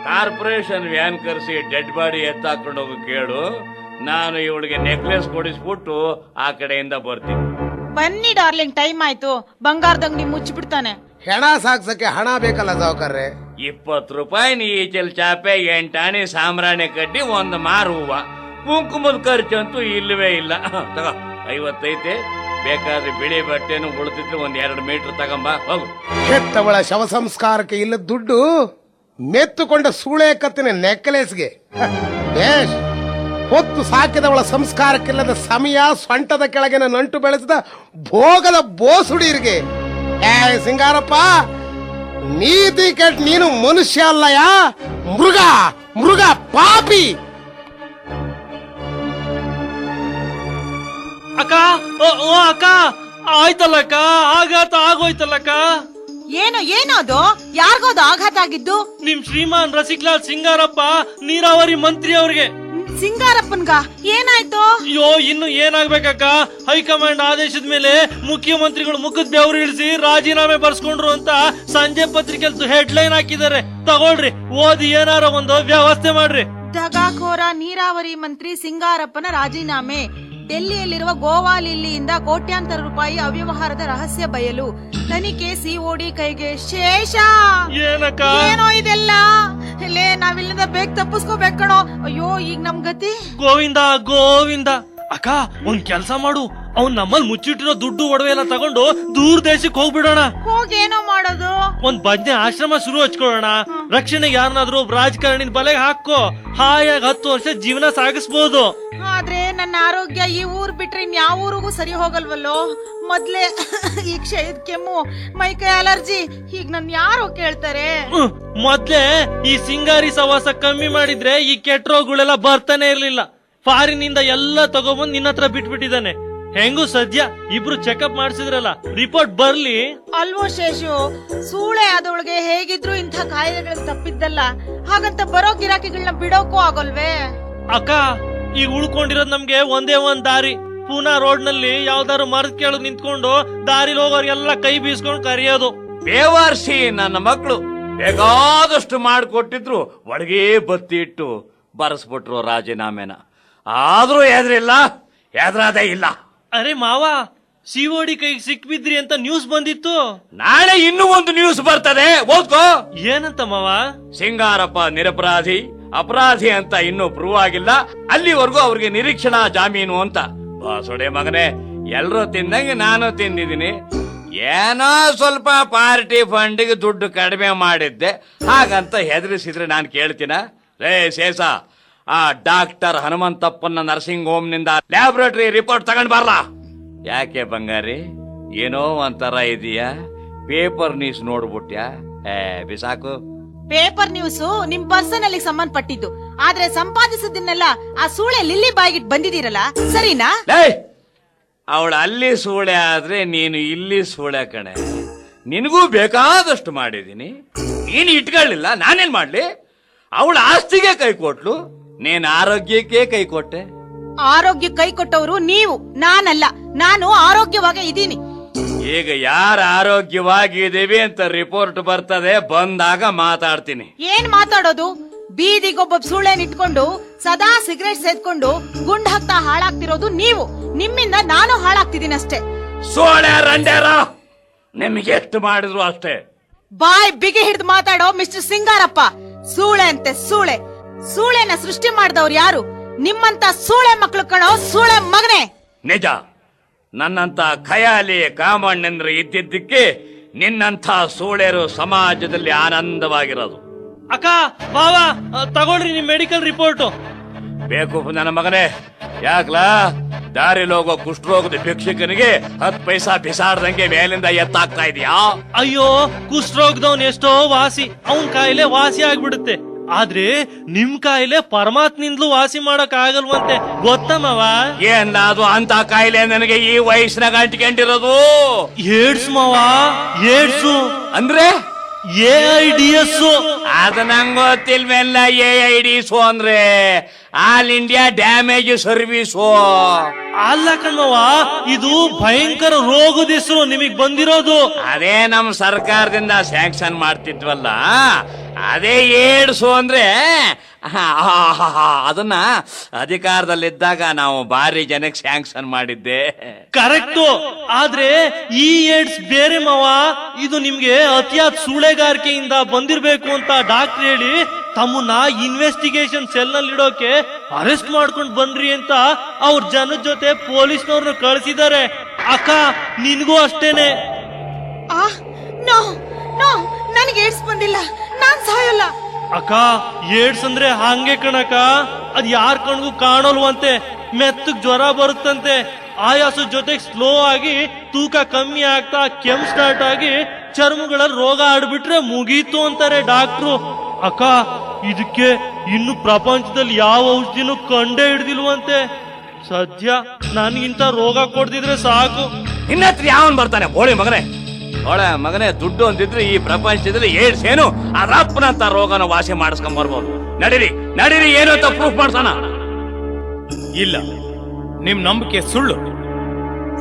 ಕಾರ್ಪೊರೇಷನ್ ವ್ಯಾನ್ ಕರೆಸಿ ಡೆಡ್ ಬಾಡಿ ಎತ್ತಾಕೊಂಡು ಹೋಗಿ ಕೇಳು. ನಾನು ಇವಳಿಗೆ ನೆಕ್ಲೆಸ್ ಕೊಡಿಸ್ಬಿಟ್ಟು ಆ ಕಡೆಯಿಂದ ಬರ್ತೀನಿ. ಬನ್ನಿ ಡಾರ್ಲಿಂಗ್, ಟೈಮ್ ಆಯ್ತು. ಬಂಗಾರದಂಗಡಿ ಮುಚ್ಚಿಬಿಡ್ತಾನೆ. ಹೆಣ ಸಾಕ್ಸಕ್ಕೆ ಹಣ ಬೇಕಲ್ಲ ಸಾವುಕಾರ್ರೆ? 20 ರೂಪಾಯಿ ಈಚಲ್ ಚಾಪೆ, 8 ಆಣೆ ಸಾಂಬ್ರಾಣಿ ಕಡ್ಡಿ, 1 ಮಾರು ಹೂವ. ಕುಂಕುಮದ ಖರ್ಚಂತೂ ಇಲ್ಲವೇ ಇಲ್ಲ. ತಗೋ, 50 ಐತೆ. ಬೇಕಾದ್ರೆ ಬಿಳಿ ಬಟ್ಟೆನು ಉಳಿದಿದ್ರೆ 1-2 ಮೀಟರ್ ತಗೊಂಬ, ಹೋಗು. ಹೆತ್ತವಳ ಶವ ಸಂಸ್ಕಾರಕ್ಕೆ ಇಲ್ಲ ದುಡ್ಡು, ಮೆತ್ತುಕೊಂಡ ಸೂಳೆ ಕತ್ತಿನ ನೆಕ್ಲೆಸ್ಗೆ ಬೇಷ್. ಹೊತ್ತು ಸಾಕಿದವಳ ಸಂಸ್ಕಾರಕ್ಕಿಲ್ಲದ ಸಮಯ, ಸೊಂಟದ ಕೆಳಗಿನ ನಂಟು ಬೆಳೆಸಿದ ಭೋಗದ ಬೋಸುಡೀರ್ಗೆ. ಸಿಂಗಾರಪ್ಪ, ನೀತಿ ಕೆಟ್ಟ ನೀನು ಮನುಷ್ಯ ಅಲ್ಲಯ, ಮೃಗ, ಮೃಗ, ಪಾಪಿ. ಅಕ್ಕ, ಓ ಅಕ್ಕ, ಆಯ್ತಲ್ಲಕ್ಕ, ಆಘಾತ ಆಗೋಯ್ತಲ್ಲಕ್ಕ. ಏನು ಅದು? ಯಾರಿಗೋದು ಆಘಾತ ಆಗಿದ್ದು? ನಿಮ್ ಶ್ರೀಮಾನ್ ರಸಿಕ್ಲಾಲ್ ಸಿಂಗಾರಪ್ಪ ನೀರಾವರಿ ಮಂತ್ರಿ ಅವ್ರಿಗೆ. ಸಿಂಗಾರಪ್ಪನ್ಗ ಏನಾಯ್ತು? ಅಯ್ಯೋ, ಇನ್ನು ಏನಾಗ್ಬೇಕಕ್ಕ, ಹೈಕಮಾಂಡ್ ಆದೇಶದ ಮೇಲೆ ಮುಖ್ಯಮಂತ್ರಿಗಳು ಮುಖದ ಬೆವರು ಇಳಿಸಿ ರಾಜೀನಾಮೆ ಬರ್ಸ್ಕೊಂಡ್ರು ಅಂತ ಸಂಜೆ ಪತ್ರಿಕೆಯಲ್ಲಿ ಹೆಡ್ಲೈನ್ ಹಾಕಿದ್ದಾರೆ. ತಗೊಳ್ರಿ, ಓದಿ ಏನಾರ ಒಂದು ವ್ಯವಸ್ಥೆ ಮಾಡ್ರಿ. ದಗಾಕೋರ ನೀರಾವರಿ ಮಂತ್ರಿ ಸಿಂಗಾರಪ್ಪನ ರಾಜೀನಾಮೆ. ಡೆಲ್ಲಿಯಲ್ಲಿರುವ ಗೋವಾ ಲಿಲ್ಲಿಯಿಂದ ಕೋಟ್ಯಾಂತರ ರೂಪಾಯಿ ಅವ್ಯವಹಾರದ ರಹಸ್ಯ ಬಯಲು. ತನಿಖೆ ಸಿಒಡಿ ಕೈಗೆ. ಶೇಷ, ಏನಕ್ಕ ಏನೋ ಇದೆಲ್ಲ? ಇಲ್ಲೇ ನಾವಿಲ್ಲಿಂದ ಬೇಗ ತಪ್ಪಿಸ್ಕೋಬೇಕು ಕಣೋ. ಅಯ್ಯೋ, ಈಗ ನಮ್ ಗತಿ. ಗೋವಿಂದ ಗೋವಿಂದ. ಅಕ್ಕ, ಒಂದ್ ಕೆಲ್ಸ ಮಾಡು, ಅವ್ನ್ ನಮ್ಮಲ್ಲಿ ಮುಚ್ಚಿಟ್ಟಿರೋ ದುಡ್ಡು ಒಡವೆ ಎಲ್ಲ ತಗೊಂಡು ದೂರ ದೇಶಕ್ಕೆ ಹೋಗ್ಬಿಡೋಣ. ಹೋಗಿ ಏನೋ ಮಾಡೋದು? ಒಂದ್ ಭಜನೆ ಆಶ್ರಮ ಶುರು ಹಚ್ಕೊಳ್ಳೋಣ. ರಕ್ಷಣೆಗೆ ಯಾರನ್ನಾದ್ರೂ ರಾಜಕಾರಣಿನ ಬಲೆಗೆ ಹಾಕೋ, ಹಾಯಾಗಿ 10 ವರ್ಷ ಜೀವನ ಸಾಗಿಸ್ಬೋದು. ಆದ್ರೆ ನನ್ನ ಆರೋಗ್ಯ ಈ ಊರ್ ಬಿಟ್ರೆ ಇನ್ಯಾವ ಊರಿಗೂ ಸರಿ ಹೋಗಲ್ವಲ್ಲೋ. ಮೊದ್ಲೇ ಈ ಕ್ಷಯದ ಕೆಮ್ಮು, ಮೈಕೈ ಅಲರ್ಜಿ, ಈಗ ನನ್ ಯಾರೋ ಕೇಳ್ತಾರೆ. ಮೊದ್ಲೇ ಈ ಸಿಂಗಾರಿ ಸವಾಸ ಕಮ್ಮಿ ಮಾಡಿದ್ರೆ ಈ ಕೆಟ್ಟ ರೋಗಗಳೆಲ್ಲ ಬರ್ತಾನೆ ಇರ್ಲಿಲ್ಲ. ಫಾರಿನ್ ಇಂದ ಎಲ್ಲ ತಗೊಬಂದ್ ನಿನ್ನ ಹತ್ರ ಬಿಟ್ಬಿಟ್ಟಿದ್ದಾನೆ. ಹೆಂಗೂ ಸದ್ಯ ಇಬ್ರು ಚೆಕಪ್ ಮಾಡಿಸಿದ್ರಲ್ಲ, ರಿಪೋರ್ಟ್ ಬರ್ಲಿ ಅಲ್ವೋ ಶೇಷು? ಸೂಳೆ ಆದವಳಿಗೆ ಹೇಗಿದ್ರು ಇಂಥ ಕಾಯಿಲೆಗಳು ತಪ್ಪಿದ್ದಲ್ಲ, ಹಾಗಂತ ಬರೋ ಗಿರಾಕಿಗಳನ್ನ ಬಿಡೋಕೂ ಆಗೋಲ್ವೇ? ಅಕ್ಕ, ಈಗ ಉಳ್ಕೊಂಡಿರೋದ್ ನಮ್ಗೆ ಒಂದೇ ಒಂದ್ ದಾರಿ. ಪೂನಾ ರೋಡ್ ನಲ್ಲಿ ಯಾವ್ದಾರು ಮರದ ಕೆಳಗ್ ನಿಂತ್ಕೊಂಡು ದಾರಿಲಿ ಹೋಗೋರ್ಗೆಲ್ಲ ಕೈ ಬೀಸ್ಕೊಂಡು ಕರೆಯೋದು. ಬೇವಾರ್ಸಿ ನನ್ನ ಮಕ್ಕಳು ಬೇಕಾದಷ್ಟು ಮಾಡಿಕೊಟ್ಟಿದ್ರು, ಒಳಗೇ ಬತ್ತಿ ಇಟ್ಟು ಬರೆಸ್ಬಿಟ್ರು ರಾಜೀನಾಮೆನ. ಆದ್ರೂ ಹೆದ್ರದೇ ಇಲ್ಲ. ಅರೆ ಮಾವ, ಸಿಒಡಿ ಕೈಗೆ ಸಿಕ್ಬಿದ್ರಿ ಅಂತ ನ್ಯೂಸ್ ಬಂದಿತ್ತು. ನಾಳೆ ಇನ್ನೂ ಒಂದು ನ್ಯೂಸ್ ಬರ್ತದೆ, ಓದ್ಕೋ. ಏನಂತ ಮಾವ? ಸಿಂಗಾರಪ್ಪ ನಿರಪರಾಧಿ, ಅಪರಾಧಿ ಅಂತ ಇನ್ನೂ ಪ್ರೂವ್ ಆಗಿಲ್ಲ, ಅಲ್ಲಿವರೆಗೂ ಅವ್ರಿಗೆ ನಿರೀಕ್ಷಣಾ ಜಾಮೀನು ಅಂತ. ಬಾಸೊಡೆ ಮಗನೇ, ಎಲ್ರೂ ತಿಂದಂಗೆ ನಾನು ತಿಂದಿದ್ದೀನಿ. ಏನೋ ಸ್ವಲ್ಪ ಪಾರ್ಟಿ ಫಂಡಿಗೆ ದುಡ್ಡು ಕಡಿಮೆ ಮಾಡಿದ್ದೆ, ಹಾಗಂತ ಹೆದರಿಸಿದ್ರೆ ನಾನು ಕೇಳ್ತೀನ? ರೇ ಶೇಷ, ಆ ಡಾಕ್ಟರ್ ಹನುಮಂತಪ್ಪನ ನರ್ಸಿಂಗ್ ಹೋಮ್ ನಿಂದ ಲ್ಯಾಬ್ರೇಟರಿ ರಿಪೋರ್ಟ್ ತಗೊಂಡ್ ಬರ್ಲಾ. ಯಾಕೆ ಬಂಗಾರಿ, ಏನೋ ಒಂಥರ ಇದೆಯಾ? ಪೇಪರ್ ನ್ಯೂಸ್ ನೋಡ್ಬಿಟ್ಯಾ? ಬಿಸಾಕು. ಪೇಪರ್ ನ್ಯೂಸ್ ನಿಮ್ ಪರ್ಸನಲ್ ಸಂಬಂಧಪಟ್ಟಿದ್ದು, ಆದ್ರೆ ಸಂಪಾದಿಸೋದನ್ನೆಲ್ಲ ಆ ಸೂಳೆ ಲಿಲ್ಲಿ ಬಾಯಿಗಿಟ್ ಬಂದಿದ್ದೀರಲ್ಲ, ಸರಿನಾ? ಅವಳು ಅಲ್ಲಿ ಸೂಳೆ ಆದ್ರೆ ನೀನು ಇಲ್ಲಿ ಸೂಳೆ ಕಣೆ. ನಿನಗೂ ಬೇಕಾದಷ್ಟು ಮಾಡಿದೀನಿ, ನೀನು ಇಟ್ಕೊಳ್ಳಿಲ್ಲ, ನಾನೇನ್ ಮಾಡ್ಲಿ? ಅವಳ ಆಸ್ತಿಗೆ ಕೈ ಕೊಟ್ಲು, ನೀನ್ ಆರೋಗ್ಯಕ್ಕೆ ಕೈ ಕೊಟ್ಟೆ. ಆರೋಗ್ಯ ಕೈ ಕೊಟ್ಟವರು ನೀವು, ನಾನಲ್ಲ. ನಾನು ಆರೋಗ್ಯವಾಗಿ ಇದ್ದೀನಿ. ಈಗ ಯಾರ ಆರೋಗ್ಯವಾಗಿದ್ದೀವಿ ಅಂತ ರಿಪೋರ್ಟ್ ಬರ್ತದೆ, ಬಂದಾಗ ಮಾತಾಡ್ತೀನಿ. ಏನ್ ಮಾತಾಡೋದು? ಬೀದಿಗೊಬ್ಬ ಸುಳ್ಳೆನ್ ಇಟ್ಕೊಂಡು ಸದಾ ಸಿಗರೇಟ್ ಸೇದ್ಕೊಂಡು ಗುಂಡ್ ಹಾಕ್ತಾ ಹಾಳಾಗ್ತಿರೋದು ನೀವು. ನಿಮ್ಮಿಂದ ನಾನು ಹಾಳಾಗ್ತಿದ್ದೀನಿ ಅಷ್ಟೇ. ಸೋಳೆ ರಂಡೇರ, ನಿಮ್ಗೆ ಎಷ್ಟು ಮಾಡಿದ್ರು ಅಷ್ಟೇ. ಬಾಯ್ ಬಿಗಿ ಹಿಡಿದು ಮಾತಾಡೋ ಮಿಸ್ಟರ್ ಸಿಂಗಾರಪ್ಪ. ಸೂಳೆ ಅಂತೆ ಸೂಳೆ. ಸೂಳೆನ ಸೃಷ್ಟಿ ಮಾಡಿದವ್ರು ಯಾರು? ನಿಮ್ಮಂತ ಸೂಳೆ ಮಕ್ಕಳು ಕಣೋ, ಸೂಳೆ ಮಗನೇ. ನಿಜ, ನನ್ನಂತ ಖಯಾಲಿ ಕಾಮಣ್ಣಂದ್ರೆ ಇದ್ದಿದ್ದಕ್ಕೆ ನಿನ್ನಂಥ ಸೂಳೆರು ಸಮಾಜದಲ್ಲಿ ಆನಂದವಾಗಿರೋದು. ಅಕ್ಕ ಬಾವ ತಗೊಳ್ರಿ ನಿಮ್ ಮೆಡಿಕಲ್ ರಿಪೋರ್ಟ್. ಬೇಕು ನನ್ನ ಮಗನೇ, ಯಾಕ್ಲಾ ದಾರಿಲಿ ಹೋಗೋ ಕುಷ್ಠರೋಗದ ಭಿಕ್ಷಕನಿಗೆ 10 ಪೈಸಾ ಬಿಸಾಡ್ದಂಗೆ ಮೇಲಿಂದ ಎತ್ತಾಗ್ತಾ ಇದೀಯಾ? ಅಯ್ಯೋ, ಕುಷ್ಠರೋಗದವನ್ ಎಷ್ಟೋ ವಾಸಿ, ಅವನ್ ಕಾಯಿಲೆ ವಾಸಿ ಆಗ್ಬಿಡುತ್ತೆ. ಆದ್ರೆ ನಿಮ್ ಕಾಯಿಲೆ ಪರಮಾತ್ಮನಿಂದಲೂ ವಾಸಿ ಮಾಡಕ್ ಆಗಲ್ವಂತೆ, ಗೊತ್ತಮ್ಮವ? ಏನ್ ಅದು ಅಂತ ಕಾಯಿಲೆ ನನಗೆ ಈ ವಯಸ್ಸಿನಾಗ ಅಂಟಿಕೊಂಡಿರೋದು? ಏಡ್ಸ್ ಮಾವ, ಏಡ್ಸು ಅಂದ್ರೆ AIDS. ಅದ ನಂಗೆ ಗೊತ್ತಿಲ್ವೆಲ್ಲ. AIDs ಅಂದ್ರೆ ಆಲ್ ಇಂಡಿಯಾ ಡ್ಯಾಮೇಜ್ ಸರ್ವಿಸು. ಅಲ್ಲ ಕಣ್ಣವ್ವ, ಇದು ಭಯಂಕರ ರೋಗದ ಹೆಸರು ನಿಮಗ್ ಬಂದಿರೋದು. ಅದೇ ನಮ್ ಸರ್ಕಾರದಿಂದ ಸ್ಯಾಂಕ್ಷನ್ ಮಾಡ್ತಿದ್ವಲ್ಲ, ಅದೇ ಏಡ್ಸು ಅಂದ್ರೆ ಅದನ್ನ ಅಧಿಕಾರದಲ್ಲಿದ್ದಾಗ ನಾವು ಭಾರಿ ಜನಕ್ಕೆ ಸ್ಯಾಂಕ್ಷನ್ ಮಾಡಿದ್ದೆ. ಕರೆಕ್ಟು. ಆದ್ರೆ ಈ ಏಡ್ಸ್ ಬೇರೆ ಮಾವ. ಇದು ನಿಮ್ಗೆ ಅತಿಯಾದ ಸುಳೆಗಾರಿಕೆಯಿಂದ ಬಂದಿರ್ಬೇಕು ಅಂತ ಡಾಕ್ಟರ್ ಹೇಳಿ ತಮ್ಮನ್ನ ಇನ್ವೆಸ್ಟಿಗೇಷನ್ ಸೆಲ್ ನಲ್ಲಿ ಇಡೋಕೆ ಅರೆಸ್ಟ್ ಮಾಡ್ಕೊಂಡ್ ಬನ್ರಿ ಅಂತ ಅವ್ರ ಜನದ ಜೊತೆ ಪೊಲೀಸ್ನವ್ರನ್ನ ಕಳಿಸಿದ್ದಾರೆ. ಅಕ್ಕ ನಿನ್ಗೂ ಅಷ್ಟೇನೆ. ನೋ ನೋ, ನನಗೆ ಏಡ್ಸ್ ಬಂದಿಲ್ಲ, ನಾನ್ ಸಾಯಲ್ಲ. ಅಕ್ಕ, ಏಡ್ಸ್ ಅಂದ್ರೆ ಹಂಗೆ ಕಣಕ, ಅದ್ ಯಾರ್ ಕಣ್ಗೂ ಕಾಣೋಲ್ವಂತೆ. ಮೆತ್ತಗ್ ಜ್ವರ ಬರುತ್ತಂತೆ, ಆಯಾಸದ ಜೊತೆಗೆ ಸ್ಲೋ ಆಗಿ ತೂಕ ಕಮ್ಮಿ ಆಗ್ತಾ ಕೆಮ್ಮು ಸ್ಟಾರ್ಟ್ ಆಗಿ ಚರ್ಮಗಳಲ್ಲಿ ರೋಗ ಆಡ್ಬಿಟ್ರೆ ಮುಗೀತು ಅಂತಾರೆ ಡಾಕ್ಟ್ರು. ಅಕ್ಕ, ಇದಕ್ಕೆ ಇನ್ನು ಪ್ರಪಂಚದಲ್ಲಿ ಯಾವ ಔಷಧಿನೂ ಕಂಡೇ ಹಿಡ್ದಿಲ್ವಂತೆ. ಸದ್ಯ ನನ್ಗಿಂತ ರೋಗ ಕೊಡ್ತಿದ್ರೆ ಸಾಕು. ನಿನ್ನ ಹತ್ರ ಯಾವನ್ ಬರ್ತಾನೆ ಬೋಳಿ ಮಗನೇ? ಒಳ್ಳೆ ಮಗನೇ, ದುಡ್ಡು ಅಂತಿದ್ರೆ ಈ ಪ್ರಪಂಚದಲ್ಲಿ ಏಡ್ಸ್ ಏನು ಅದಪ್ಪನಂತ ರೋಗನ ವಾಸಿ ಮಾಡಿಸ್ಕೊಂಡ್ ಬರ್ಬೋದು. ನಡೀರಿ ನಡೀರಿ, ಏನು ಅಂತ ಪ್ರೂಫ್ ಮಾಡ್ಸೋಣ. ಇಲ್ಲ, ನಿಮ್ ನಂಬಿಕೆ ಸುಳ್ಳು.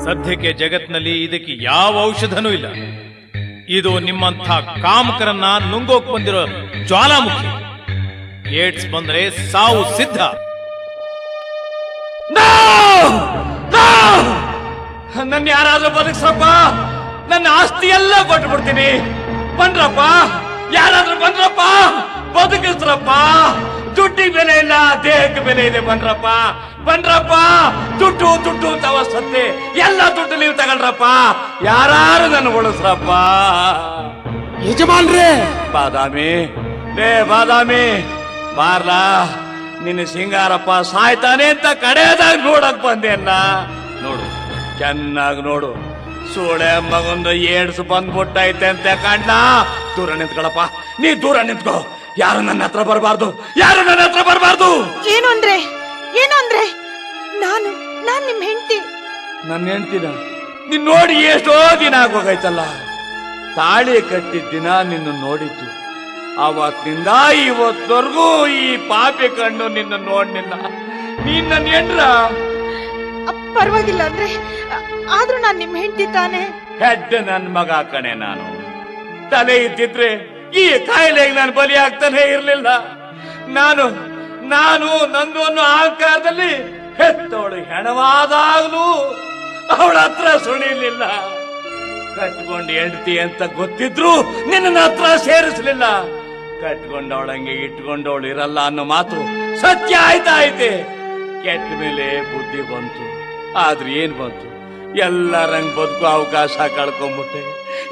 ಸದ್ಯಕ್ಕೆ ಜಗತ್ನಲ್ಲಿ ಇದಕ್ಕೆ ಯಾವ ಔಷಧನೂ ಇಲ್ಲ. ಇದು ನಿಮ್ಮಂಥ ಕಾಮಕರನ್ನ ನುಂಗೋಕ್ ಬಂದಿರೋ ಜ್ವಾಲಾಮುಖಿ. ಏಡ್ಸ್ ಬಂದ್ರೆ ಸಾವು ಸಿದ್ಧ. ನನ್ನ ಯಾರಾದ್ರೂ ಬದುಕ್ಸಪ್ಪ, ನನ್ನ ಆಸ್ತಿ ಎಲ್ಲ ಕೊಟ್ಬಿಡ್ತೀನಿ. ಬನ್ರಪ್ಪ, ಯಾರಾದ್ರೂ ಬನ್ರಪ್ಪ, ಬದುಕಿಸ್ರಪ್ಪ. ದುಡ್ಡಿಗೆ ಬೆಲೆ ಇಲ್ಲ, ದೇಹಕ್ಕೆ ಬೆಲೆ ಇದೆ. ಬನ್ರಪ್ಪ ಬನ್ರಪ್ಪ, ದುಡ್ಡು ದುಡ್ಡು ಅಂತ ಅವಸ್ಥೆ, ಎಲ್ಲ ದುಡ್ಡು ನೀವು ತಗೊಳ್ರಪ್ಪ. ಯಾರು ನನ್ನ ಉಳಿಸ್ರಪ್ಪ. ಯಜಮಾನ್ರೇ, ಬಾದಾಮಿ ಲೇ ಬಾದಾಮಿ, ಬಾರ್ಲಾ. ನಿನ್ನ ಸಿಂಗಾರಪ್ಪ ಸಾಯ್ತಾನೆ ಅಂತ ಕಡೆಯದಾಗ ನೋಡಕ್ ಬಂದೆಲ್ಲ. ನೋಡು, ಚೆನ್ನಾಗಿ ನೋಡು. ಸೋಳೆ ಮಗಂದು ಏಡ್ಸ್ ಬಂದ್ಬಿಟ್ಟೈತೆ ಅಂತ ಕಂಡ. ದೂರ ನಿಂತ್ಕೊಳಪ್ಪ, ನೀ ದೂರ ನಿಂತ್ಕೋ. ಯಾರು ನನ್ನ ಹತ್ರ ಬರಬಾರ್ದು, ಯಾರು ನನ್ನ ಹತ್ರ ಬರಬಾರ್ದು. ಏನು ಅಂದ್ರೆ ನಾನು ನಿಮ್ ಹೆಂಡತಿ. ನನ್ನ ಹೆಂಡ್ತಿನ ನಿನ್ ನೋಡಿ ಎಷ್ಟೋ ದಿನ ಆಗೋಗೈತಲ್ಲ. ತಾಳಿ ಕಟ್ಟಿದ ದಿನ ನಿನ್ನ ನೋಡಿದ್ದು, ಅವತ್ತಿಂದ ಇವತ್ತವರೆಗೂ ಈ ಪಾಪಿ ಕಣ್ಣು ನಿನ್ನ ನೋಡ್ನಿಲ್ಲ. ನೀನ್ ನನ್ನ ಹೆಂಡ್ರ? ಪರವಾಗಿಲ್ಲ ಅಂದ್ರೆ, ಆದ್ರೂ ನಾನ್ ನಿಮ್ ಹೆಂಡತಿ ತಾನೆ. ಹೆಡ್ ನನ್ ಮಗ ಕಣೆ ನಾನು. ತಲೆ ಇದ್ದಿದ್ರೆ ಈ ಕಾಯಿಲೆಗೆ ನಾನು ಬಲಿ ಆಗ್ತಾನೆ ಇರ್ಲಿಲ್ಲ. ನಾನು ನಂದು ಅನ್ನೋ ಅಹಂಕಾರದಲ್ಲಿ ಹೆತ್ತವಳು ಹೆಣವಾದಾಗ್ಲೂ ಅವಳ ಹತ್ರ ಸುಳಿಲಿಲ್ಲ. ಕಟ್ಕೊಂಡು ಹೆಂಡತಿ ಅಂತ ಗೊತ್ತಿದ್ರು ನಿನ್ನ ಹತ್ರ ಸೇರಿಸ್ಲಿಲ್ಲ. ಕಟ್ಕೊಂಡವಳಂಗೆ ಇಟ್ಕೊಂಡವಳು ಇರಲ್ಲ ಅನ್ನೋ ಮಾತು ಸತ್ಯ ಆಯ್ತಾಯ್ತೆ. ಕೆಟ್ಟ ಮೇಲೆ ಬುದ್ಧಿ ಬಂತು. ಆದ್ರೆ ಏನ್ ಬಂತು, ಎಲ್ಲರಂಗ್ ಬದುಕು ಅವಕಾಶ ಕಳ್ಕೊಂಡ್ಬಿಟ್ಟೆ.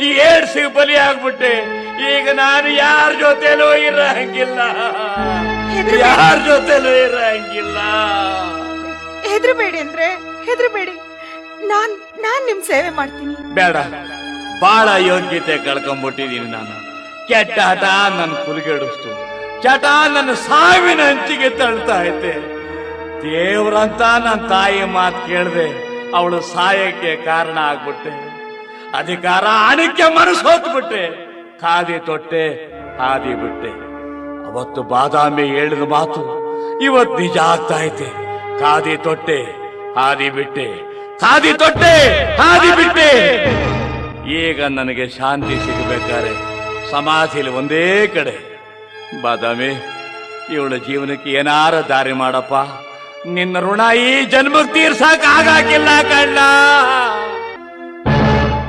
ಈ ಏಡ್ಸಿಗೆ ಬಲಿ ಆಗ್ಬಿಟ್ಟೆ. ಈಗ ನಾನು ಯಾರ ಜೊತೆಲೂ ಇರಂಗಿಲ್ಲ, ಯಾರ ಜೊತೆಲೂ ಇರಂಗಿಲ್ಲ. ಹೆದರಬೇಡಿ ಅಂದ್ರೆ ಹೆದರಬೇಡಿ, ನಾನ್ ನಿಮ್ ಸೇವೆ ಮಾಡ್ತೀನಿ. ಬೇಡ, ಬಾಳ ಯೋಗ್ಯತೆ ಕಳ್ಕೊಂಡ್ಬಿಟ್ಟಿದೀನಿ ನಾನು. ಕೆಟ್ಟ ಹಠ ನನ್ನ ಕುರುಗೆಡಿಸ್ತು. ಚಟ ನನ್ನ ಸಾವಿನ ಅಂಚಿಗೆ ತಳ್ತಾ ಐತೆ. ದೇವ್ರಂತ ನನ್ನ ತಾಯಿ ಮಾತು ಕೇಳ್ದೆ ಅವಳು ಸಾಯಕ್ಕೆ ಕಾರಣ ಆಗ್ಬಿಟ್ಟೆ. ಅಧಿಕಾರ ಹಣಕ್ಕೆ ಮನಸ್ಸು ಹೊತ್ಬಿಟ್ಟೆ. ಖಾದಿ ತೊಟ್ಟೆ, ಹಾದಿ ಬಿಟ್ಟೆ. ಅವತ್ತು ಬಾದಾಮಿ ಹೇಳಿದ ಮಾತು ಇವತ್ತು ನಿಜ ಆಗ್ತಾ ಐತೆ. ಖಾದಿ ತೊಟ್ಟೆ ಹಾದಿ ಬಿಟ್ಟೆ, ಖಾದಿ ತೊಟ್ಟೆ ಹಾದಿ ಬಿಟ್ಟೆ. ಈಗ ನನಗೆ ಶಾಂತಿ ಸಿಗಬೇಕಾರೆ ಸಮಾಧಿಲಿ ಒಂದೇ ಕಡೆ. ಬಾದಾಮಿ, ಇವಳ ಜೀವನಕ್ಕೆ ಏನಾರ ದಾರಿ ಮಾಡಪ್ಪ. ನಿನ್ನ ಋಣ ಈ ಜನ್ಮಕ್ಕೆ ತೀರ್ಸಕ್ ಆಗಾಕಿಲ್ಲ ಕಣ್ಣ.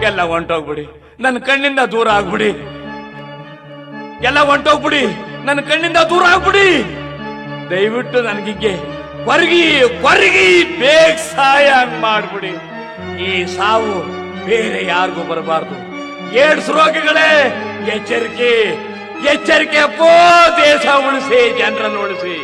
ಎಲ್ಲ ಹೊಂಟೋಗ್ಬಿಡಿ, ನನ್ನ ಕಣ್ಣಿಂದ ದೂರ ಆಗ್ಬಿಡಿ. ಎಲ್ಲ ಹೊಂಟೋಗ್ಬಿಡಿ, ನನ್ನ ಕಣ್ಣಿಂದ ದೂರ ಆಗ್ಬಿಡಿ. ದಯವಿಟ್ಟು ನನಗಿಗೆ ಕೊರಗಿ ಬೇಗ ಸಹಾಯ ಮಾಡ್ಬಿಡಿ. ಈ ಸಾವು ಬೇರೆ ಯಾರಿಗೂ ಬರಬಾರ್ದು. ಏಡ್ಸ್ ರೋಗಿಗಳೇ ಎಚ್ಚರಿಕೆ, ಎಚ್ಚರಿಕೆ. ದೇಶ ಉಳಿಸಿ, ಜನರನ್ನು ಉಳಿಸಿ.